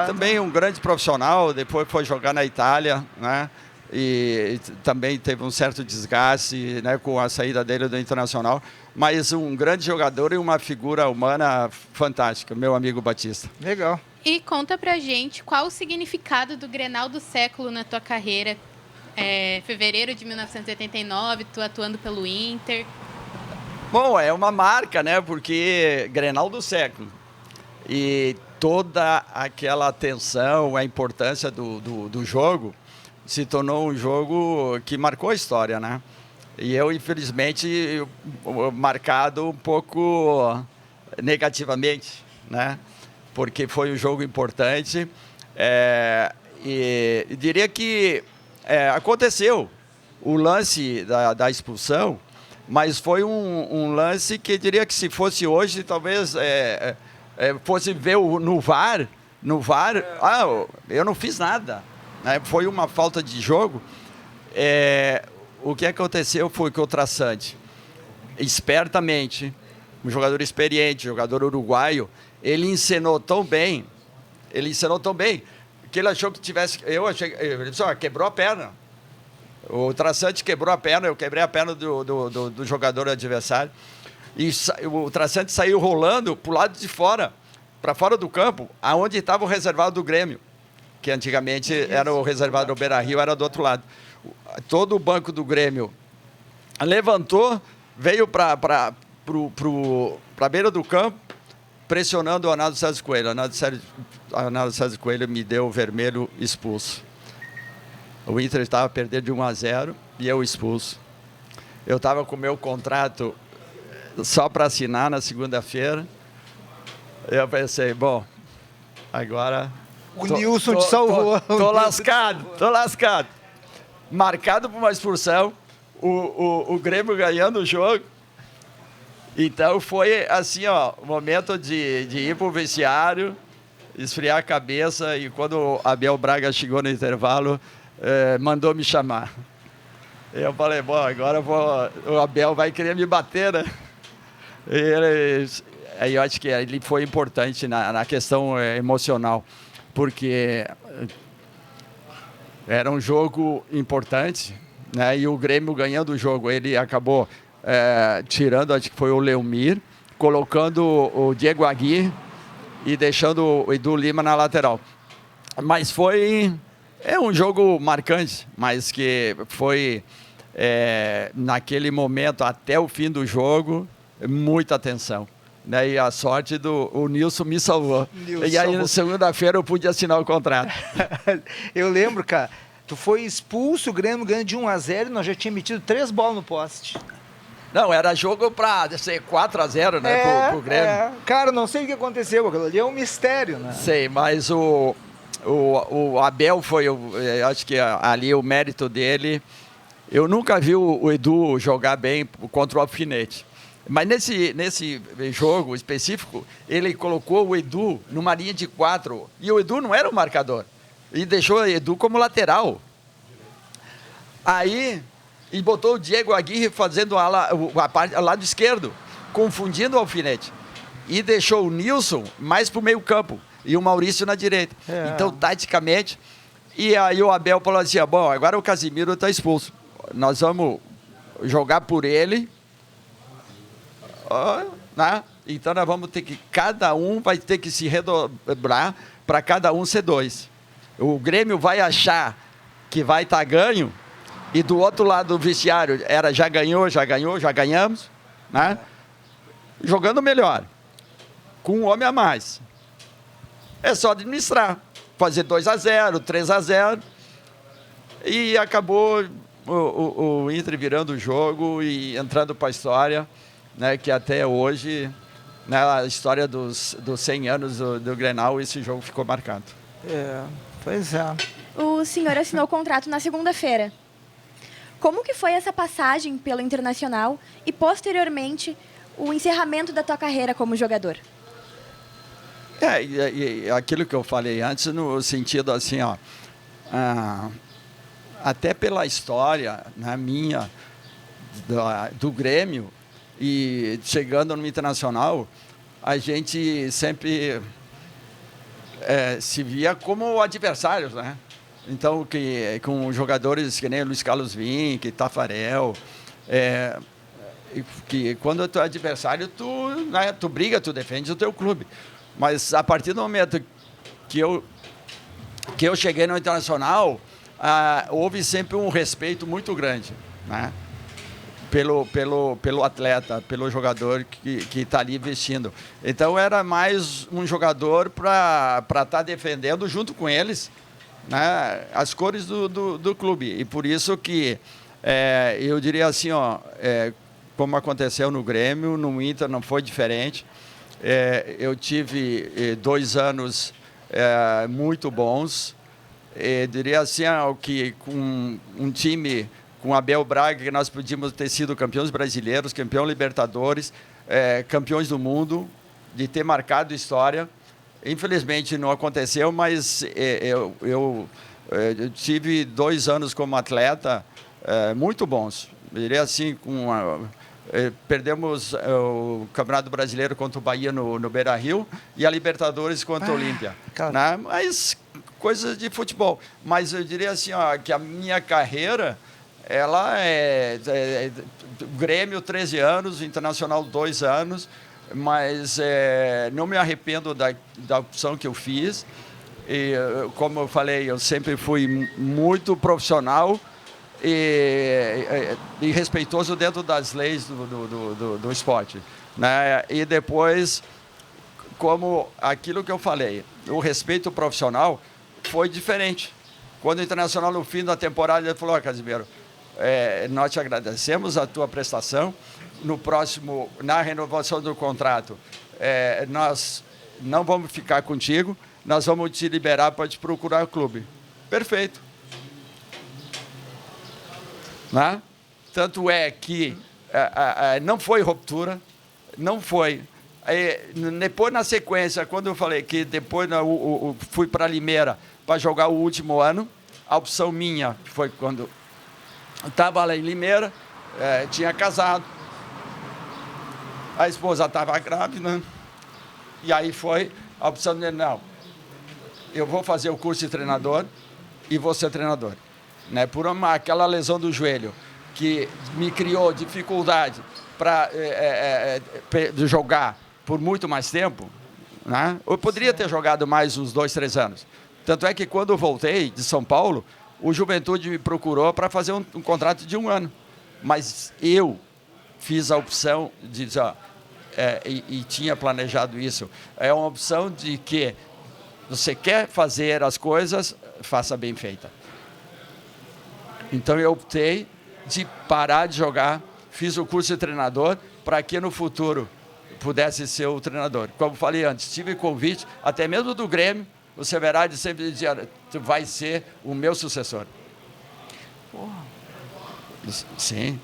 Também um grande profissional, depois foi jogar na Itália, né? E também teve um certo desgaste, né, com a saída dele do Internacional, mas um grande jogador e uma figura humana fantástica, meu amigo Batista. Legal. E conta pra gente qual o significado do Grenal do século na tua carreira. Fevereiro de 1989, tu atuando pelo Inter. Bom, é uma marca, né? Porque Grenal do século. E toda aquela atenção, a importância do jogo se tornou um jogo que marcou a história, né? E eu, infelizmente, marcado um pouco negativamente, né? Porque foi um jogo importante. E diria que aconteceu o lance da expulsão, mas foi um lance que diria que se fosse hoje, talvez fosse ver no VAR, eu não fiz nada. Né? Foi uma falta de jogo. O que aconteceu foi que o Traçante, espertamente, um jogador experiente, jogador uruguaio, ele encenou tão bem, que ele achou que tivesse... ele disse, quebrou a perna. O Traçante quebrou a perna, eu quebrei a perna do jogador adversário. E o Traçante saiu rolando para o lado de fora, para fora do campo, aonde estava o reservado do Grêmio, que antigamente era o reservado do Beira-Rio, era do outro lado. Todo o banco do Grêmio levantou, veio para a beira do campo, pressionando o Arnaldo César Coelho. Arnaldo César Coelho me deu o vermelho, expulso. O Inter estava perdendo de 1-0 e eu expulso. Eu estava com o meu contrato só para assinar na segunda-feira. Eu pensei, bom, agora... O Nilson te salvou. Tô lascado. Marcado por uma expulsão, o Grêmio ganhando o jogo. Então foi assim, o momento de ir para o vestiário, esfriar a cabeça, e quando o Abel Braga chegou no intervalo, mandou me chamar. Eu falei, bom, agora o Abel vai querer me bater, né? Aí eu acho que ele foi importante na questão emocional, porque era um jogo importante, né? E o Grêmio ganhando o jogo, ele acabou tirando, acho que foi o Leomir, colocando o Diego Aguirre e deixando o Edu Lima na lateral. Mas foi um jogo marcante, mas que foi, naquele momento, até o fim do jogo, muita atenção. Né? E a sorte o Nilson me salvou. E aí, na segunda-feira, eu pude assinar o contrato. Eu lembro, cara, tu foi expulso, o Grêmio ganhou de 1-0 e nós já tínhamos metido 3 bolas no poste. Não, era jogo para ser 4-0, né, pro Grêmio. Cara, não sei o que aconteceu, aquilo ali é um mistério, né? Sei, mas o Abel foi, acho que ali o mérito dele. Eu nunca vi o Edu jogar bem contra o Alfinete. Mas nesse jogo específico, ele colocou o Edu numa linha de 4. E o Edu não era o marcador. E deixou o Edu como lateral. Aí, e botou o Diego Aguirre fazendo o lado esquerdo, confundindo o Alfinete. E deixou o Nilson mais para o meio campo. E o Maurício na direita. Então, taticamente... E aí o Abel falou assim, bom, agora o Casimiro está expulso. Nós vamos jogar por ele, né? Então nós vamos ter que, cada um vai ter que se redobrar para cada um ser 2. O Grêmio vai achar que vai estar ganho, e do outro lado do vestiário era já ganhamos, né? Jogando melhor, com um homem a mais. É só administrar, fazer 2-0, 3-0, e acabou o Inter virando o jogo e entrando para a história, né, que até hoje, na história dos 100 anos do Grenal, esse jogo ficou marcado. Pois é. O senhor assinou o contrato na segunda-feira. Como que foi essa passagem pelo Internacional e, posteriormente, o encerramento da tua carreira como jogador? Aquilo que eu falei antes, no sentido assim, até pela história, né, minha, do Grêmio, e chegando no Internacional, a gente sempre se via como adversários, né? Então, com jogadores que nem Luiz Carlos Vinck, Tafarel, que quando tu é adversário, tu briga, tu defende o teu clube. Mas a partir do momento que eu cheguei no Internacional, houve sempre um respeito muito grande, né? Pelo atleta, pelo jogador que está ali vestindo. Então era mais um jogador para estar defendendo junto com eles, né, as cores do clube. E por isso que eu diria assim, como aconteceu no Grêmio, no Inter não foi diferente. Eu tive 2 anos muito bons. Diria assim, que com um time, com Abel Braga, que nós podíamos ter sido campeões brasileiros, campeão Libertadores, campeões do mundo, de ter marcado história. Infelizmente não aconteceu, mas eu tive 2 anos como atleta muito bons. Eu diria assim, perdemos o Campeonato Brasileiro contra o Bahia no Beira-Rio e a Libertadores contra o Olímpia. Né? Mas coisas de futebol. Mas eu diria assim, que a minha carreira, ela Grêmio 13 anos, Internacional 2 anos, mas não me arrependo da opção que eu fiz. E, como eu falei, eu sempre fui muito profissional e respeitoso dentro das leis do esporte, né? E depois, como aquilo que eu falei, o respeito profissional foi diferente. Quando o Internacional, no fim da temporada, ele falou: Casimiro, nós te agradecemos a tua prestação. No próximo, na renovação do contrato, nós não vamos ficar contigo, nós vamos te liberar para te procurar o clube. Perfeito. Né? Tanto é que não foi ruptura, não foi. Depois, na sequência, quando eu falei que depois fui para Limeira para jogar o último ano, a opção minha foi quando estava lá em Limeira, tinha casado, a esposa estava grávida, e aí foi a opção de não, eu vou fazer o curso de treinador e vou ser treinador. Né? Por aquela lesão do joelho que me criou dificuldade para jogar por muito mais tempo, né? Eu poderia ter jogado mais uns 2, 3 anos. Tanto é que quando eu voltei de São Paulo, o Juventude me procurou para fazer um contrato de 1 ano. Mas eu fiz a opção de dizer, e tinha planejado isso, é uma opção de que você quer fazer as coisas, faça bem feita. Então eu optei de parar de jogar, fiz o curso de treinador para que no futuro pudesse ser o treinador. Como falei antes, tive convite, até mesmo do Grêmio, o Severardi sempre dizia: tu vai ser o meu sucessor. Porra. Sim.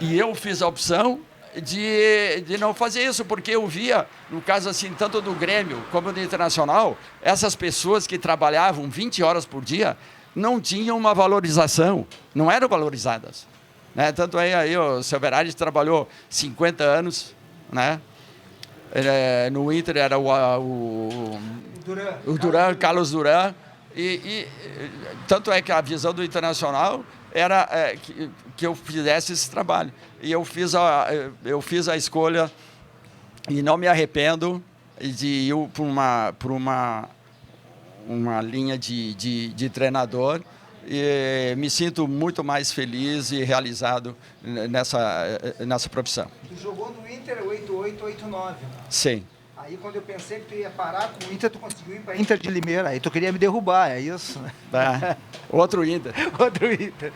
E eu fiz a opção de não fazer isso, porque eu via, no caso assim, tanto do Grêmio como do Internacional, essas pessoas que trabalhavam 20 horas por dia não tinham uma valorização, não eram valorizadas. Né? Tanto é aí o Severardi trabalhou 50 anos, né? No Inter era o Duran, Carlos Duran, e tanto é que a visão do Internacional era que eu fizesse esse trabalho. E eu fiz a escolha, e não me arrependo, de ir por uma linha de treinador. E me sinto muito mais feliz e realizado nessa profissão. Tu jogou no Inter 88, 89. Sim. Aí quando eu pensei que tu ia parar com o Inter, tu conseguiu ir para Inter de Limeira. Aí tu queria me derrubar, é isso? Outro Inter. Outro Inter.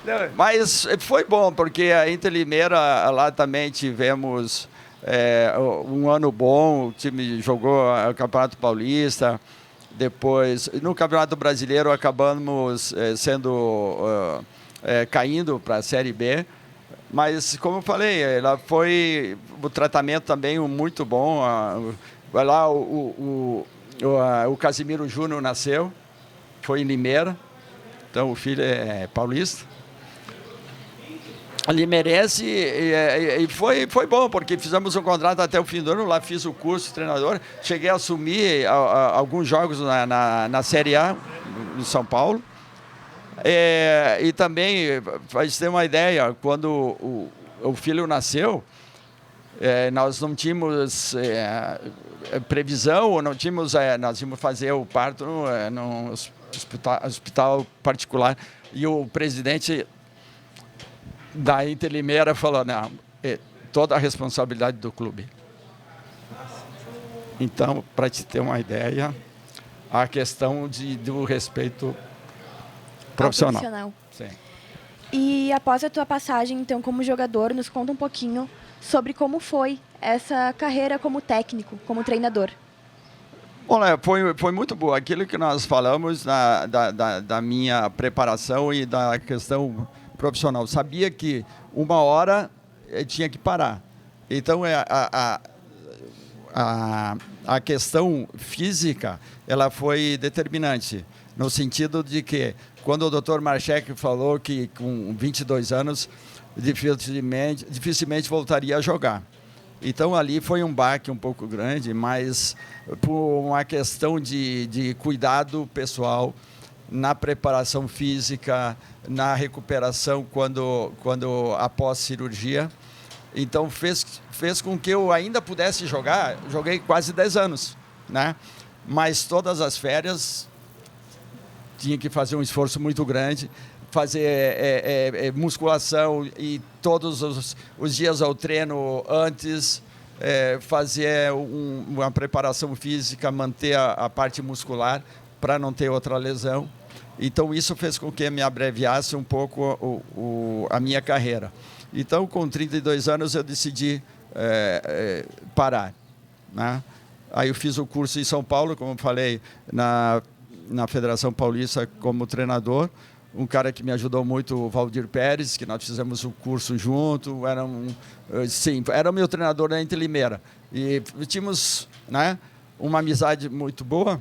Não. Mas foi bom, porque a Inter Limeira, lá também tivemos um ano bom. O time jogou o Campeonato Paulista. Depois, no Campeonato Brasileiro, acabamos caindo para a Série B. Mas, como eu falei, ela foi o tratamento também muito bom. Lá o Casimiro Júnior nasceu, foi em Limeira, então o filho é paulista. Limeirense, e foi bom, porque fizemos um contrato até o fim do ano, lá fiz o curso de treinador, cheguei a assumir alguns jogos na Série A, no São Paulo. E também, para você ter uma ideia, quando o filho nasceu, nós não tínhamos previsão, não tínhamos, nós íamos fazer o parto num hospital particular, e o presidente da Inter Limeira falou, não, toda a responsabilidade do clube. Então, para te ter uma ideia, a questão do respeito profissional. Sim. E após a tua passagem, então, como jogador, nos conta um pouquinho sobre como foi essa carreira como técnico, como treinador. Bom, foi muito boa. Aquilo que nós falamos da minha preparação e da questão profissional. Sabia que uma hora tinha que parar. Então, a questão física, ela foi determinante, no sentido de que, quando o Dr. Marchek falou que com 22 anos dificilmente voltaria a jogar. Então, ali foi um baque um pouco grande, mas por uma questão de cuidado pessoal, na preparação física, na recuperação quando após cirurgia. Então, fez com que eu ainda pudesse jogar. Joguei quase 10 anos, né? Mas todas as férias tinha que fazer um esforço muito grande, fazer musculação, e todos os dias ao treino antes, fazer uma preparação física, manter a parte muscular para não ter outra lesão. Então, isso fez com que me abreviasse um pouco a minha carreira. Então, com 32 anos, eu decidi parar, né? Aí eu fiz o curso em São Paulo, como eu falei, na Federação Paulista como treinador. Um cara que me ajudou muito, o Valdir Pérez, que nós fizemos o curso junto, era o meu treinador na Inter Limeira. E tínhamos, né, uma amizade muito boa,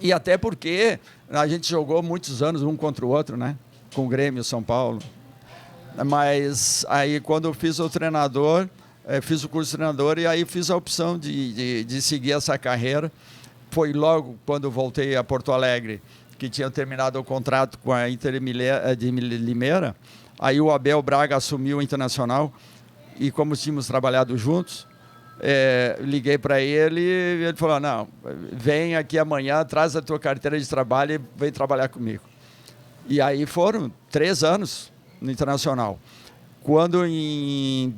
e até porque a gente jogou muitos anos um contra o outro, né, com o Grêmio, São Paulo. Mas aí, quando eu fiz o treinador, fiz o curso de treinador, e aí fiz a opção de seguir essa carreira. Foi logo quando eu voltei a Porto Alegre, que tinha terminado o contrato com a Inter de Limeira. Aí o Abel Braga assumiu o Internacional, e como tínhamos trabalhado juntos, liguei para ele, e ele falou, não, vem aqui amanhã, traz a tua carteira de trabalho e vem trabalhar comigo. E aí foram 3 anos no Internacional. Quando em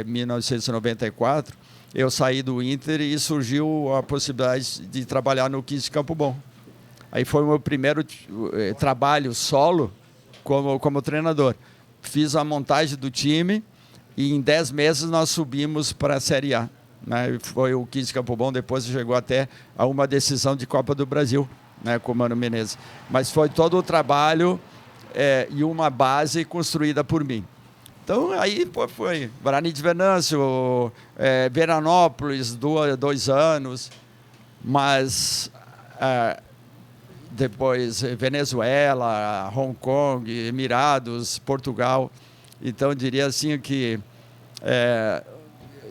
1994, eu saí do Inter e surgiu a possibilidade de trabalhar no 15 de Campo Bom. Aí foi o meu primeiro trabalho solo como treinador. Fiz a montagem do time, e em 10 meses nós subimos para a Série A, né? Foi o 15 de Campo Bom, depois chegou até a uma decisão de Copa do Brasil, né, com o Mano Menezes. Mas foi todo o trabalho e uma base construída por mim. Então, aí foi Guarani de Venâncio, Veranópolis, 2 anos, mas depois Venezuela, Hong Kong, Emirados, Portugal. Então, eu diria assim que,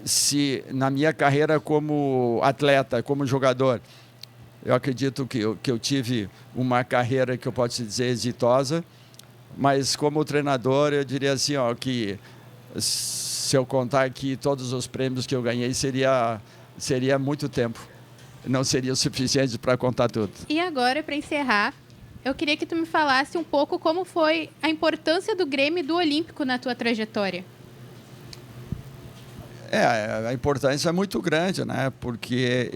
se na minha carreira como atleta, como jogador, eu acredito que eu tive uma carreira que eu posso dizer exitosa, Mas como treinador, eu diria assim, ó, que se eu contar aqui todos os prêmios que eu ganhei, seria muito tempo. Não seria o suficiente para contar tudo. E agora, para encerrar, eu queria que tu me falasse um pouco como foi a importância do Grêmio e do Olímpico na tua trajetória. A importância é muito grande, né? Porque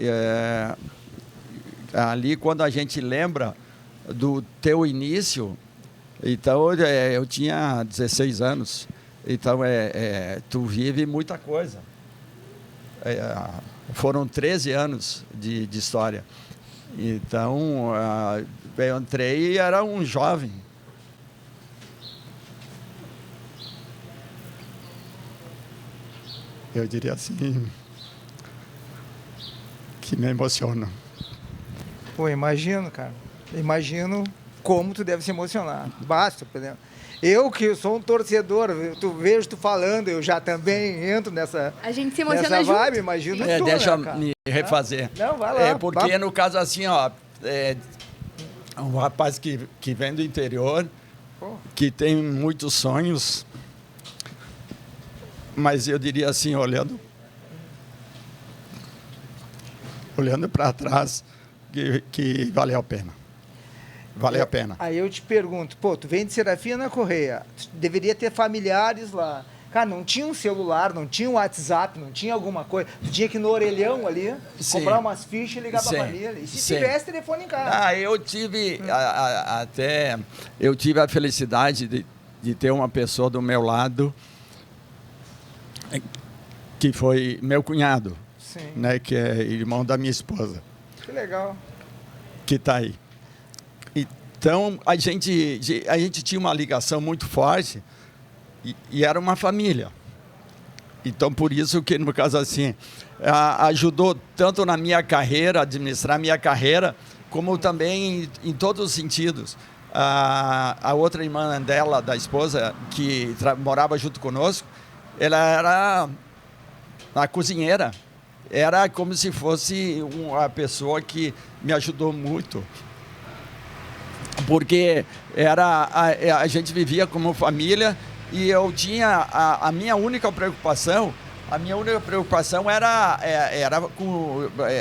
ali, quando a gente lembra do teu início, então eu tinha 16 anos, então tu vive muita coisa. Foram 13 anos de história. Então, eu entrei e era um jovem. Eu diria assim, que me emociona. Pô, imagino, cara. Imagino como tu deve se emocionar. Basta, por exemplo. Eu que sou um torcedor, vejo tu falando, eu já também entro nessa, A gente se emociona nessa junto. vibe, imagino tu, Deixa né, cara? me refazer. Não, vai lá. Porque no caso assim, ó, um rapaz que vem do interior, que tem muitos sonhos, mas eu diria assim, olhando para trás, que valeu a pena. Valeu a pena. Aí eu te pergunto, pô, tu vem de Serafina Correia, tu deveria ter familiares lá. Cara, não tinha um celular, não tinha um WhatsApp, não tinha alguma coisa. Tu tinha que ir no orelhão ali, Sim. comprar umas fichas e ligar pra Sim. família. E se Sim. tivesse telefone em casa? Eu tive eu tive a felicidade de ter uma pessoa do meu lado que foi meu cunhado, Sim. né, que é irmão da minha esposa, Que legal. que está aí. Então, a gente tinha uma ligação muito forte e era uma família. Então, por isso que, no caso assim, ajudou tanto na minha carreira, administrar minha carreira, como também em todos os sentidos. A outra irmã dela, da esposa, que morava junto conosco, ela era a cozinheira. Era como se fosse uma pessoa que me ajudou muito. Porque a gente vivia como família e eu tinha a minha única preocupação era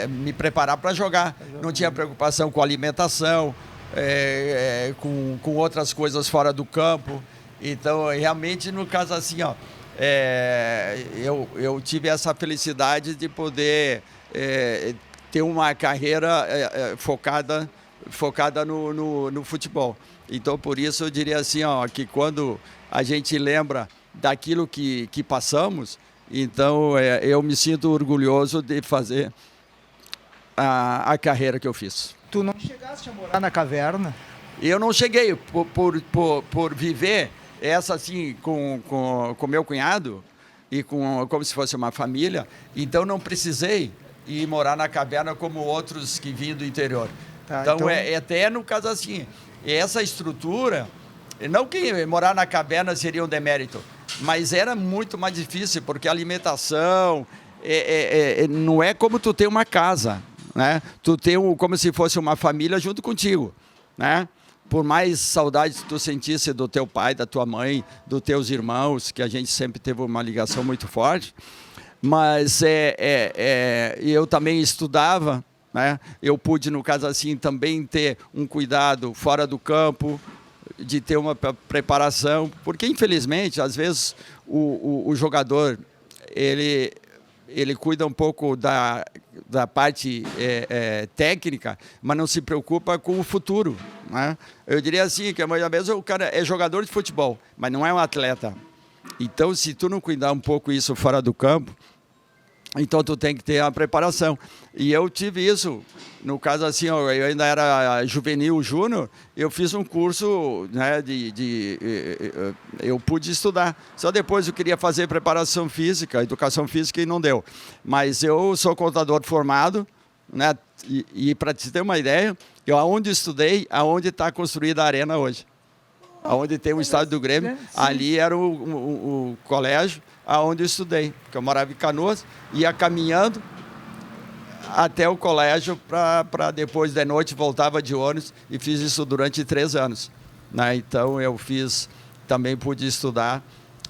me preparar para jogar. Não tinha preocupação com alimentação, com outras coisas fora do campo. Então, realmente, no caso assim, ó, eu tive essa felicidade de poder ter uma carreira focada no futebol. Então, por isso, eu diria assim, ó, que quando a gente lembra daquilo que passamos, então eu me sinto orgulhoso de fazer a carreira que eu fiz. Tu não chegaste a morar na caverna? Eu não cheguei por viver essa assim com meu cunhado e como se fosse uma família, então não precisei ir morar na caverna como outros que vinham do interior. Tá, então, então- até no caso assim, essa estrutura, não que morar na caverna seria um demérito, mas era muito mais difícil, porque a alimentação não é como tu ter uma casa, né? Tu tem como se fosse uma família junto contigo, né? Por mais saudade que tu sentisse do teu pai, da tua mãe, dos teus irmãos, que a gente sempre teve uma ligação muito forte, mas eu também estudava, né? Eu pude, no caso assim, também ter um cuidado fora do campo, de ter uma preparação, porque infelizmente, às vezes, o jogador, ele cuida um pouco da parte técnica, mas não se preocupa com o futuro, né? Eu diria assim, que muitas vezes o cara é jogador de futebol, mas não é um atleta. Então, se tu não cuidar um pouco isso fora do campo, então tu tem que ter a preparação. E eu tive isso, no caso assim, eu ainda era juvenil, júnior, eu fiz um curso, né, eu pude estudar. Só depois eu queria fazer preparação física, educação física, e não deu. Mas eu sou contador formado, né, e para te ter uma ideia, eu aonde estudei, aonde está construída a arena hoje. Aonde tem o estádio do Grêmio, ali era o colégio aonde eu estudei, porque eu morava em Canoas, ia caminhando até o colégio para depois de noite voltava de ônibus, e fiz isso durante 3 anos. né? Então, eu também pude estudar.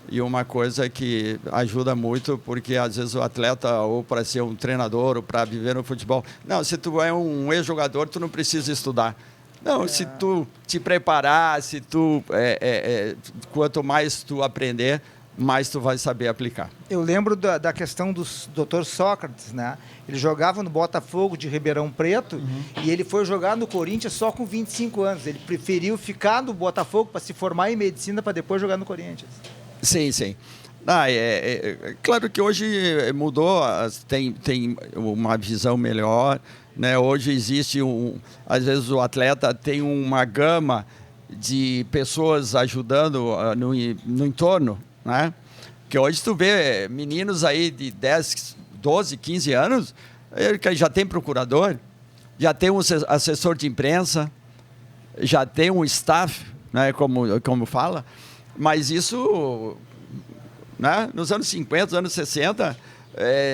E uma coisa que ajuda muito, porque às vezes o atleta, ou para ser um treinador, ou para viver no futebol... Não, se tu é um ex-jogador, tu não precisa estudar. Não, se tu te preparar, se tu... quanto mais tu aprender, mais tu vai saber aplicar. Eu lembro da questão do Dr. Sócrates, né? Ele jogava no Botafogo de Ribeirão Preto e ele foi jogar no Corinthians só com 25 anos. Ele preferiu ficar no Botafogo para se formar em medicina para depois jogar no Corinthians. Sim, sim. Claro que hoje mudou, tem uma visão melhor, né? Hoje existe às vezes o atleta tem uma gama de pessoas ajudando no entorno, né? Que hoje tu vê meninos aí de 10, 12, 15 anos, que já tem procurador, já tem um assessor de imprensa, já tem um staff, né? Como fala. Mas isso, né, nos anos 50, anos 60,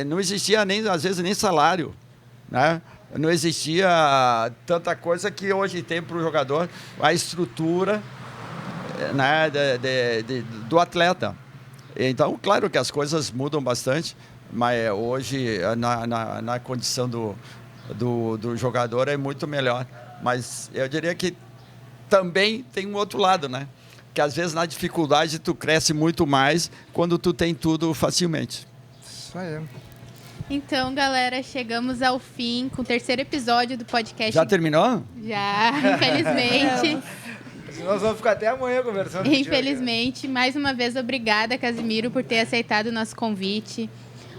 não existia, às vezes, nem salário. Né? Não existia tanta coisa que hoje tem para o jogador, a estrutura, né, do atleta. Então, claro que as coisas mudam bastante, mas hoje, na condição do jogador, é muito melhor. Mas eu diria que também tem um outro lado, né? Que às vezes na dificuldade tu cresce muito mais quando tu tem tudo facilmente. Isso aí. Então, galera, chegamos ao fim com o 3º episódio do podcast. Já terminou? Já, infelizmente. Nós vamos ficar até amanhã conversando. Infelizmente, mais uma vez, obrigada, Casimiro, por ter aceitado o nosso convite.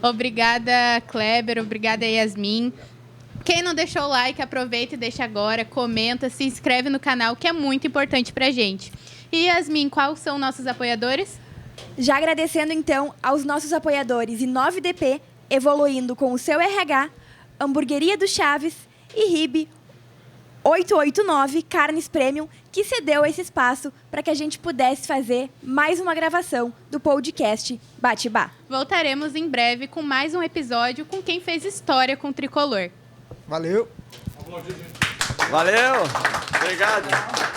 Obrigada, Kleber, obrigada, Yasmin. Quem não deixou o like, aproveita e deixa agora, comenta, se inscreve no canal, que é muito importante pra gente. E Yasmin, quais são nossos apoiadores? Já agradecendo, então, aos nossos apoiadores I9DP, evoluindo com o seu RH, Hamburgueria do Chaves e RIB 889 Carnes Premium, que cedeu esse espaço para que a gente pudesse fazer mais uma gravação do podcast Bate-Bá. Voltaremos em breve com mais um episódio com quem fez história com o Tricolor. Valeu! Valeu! Obrigado!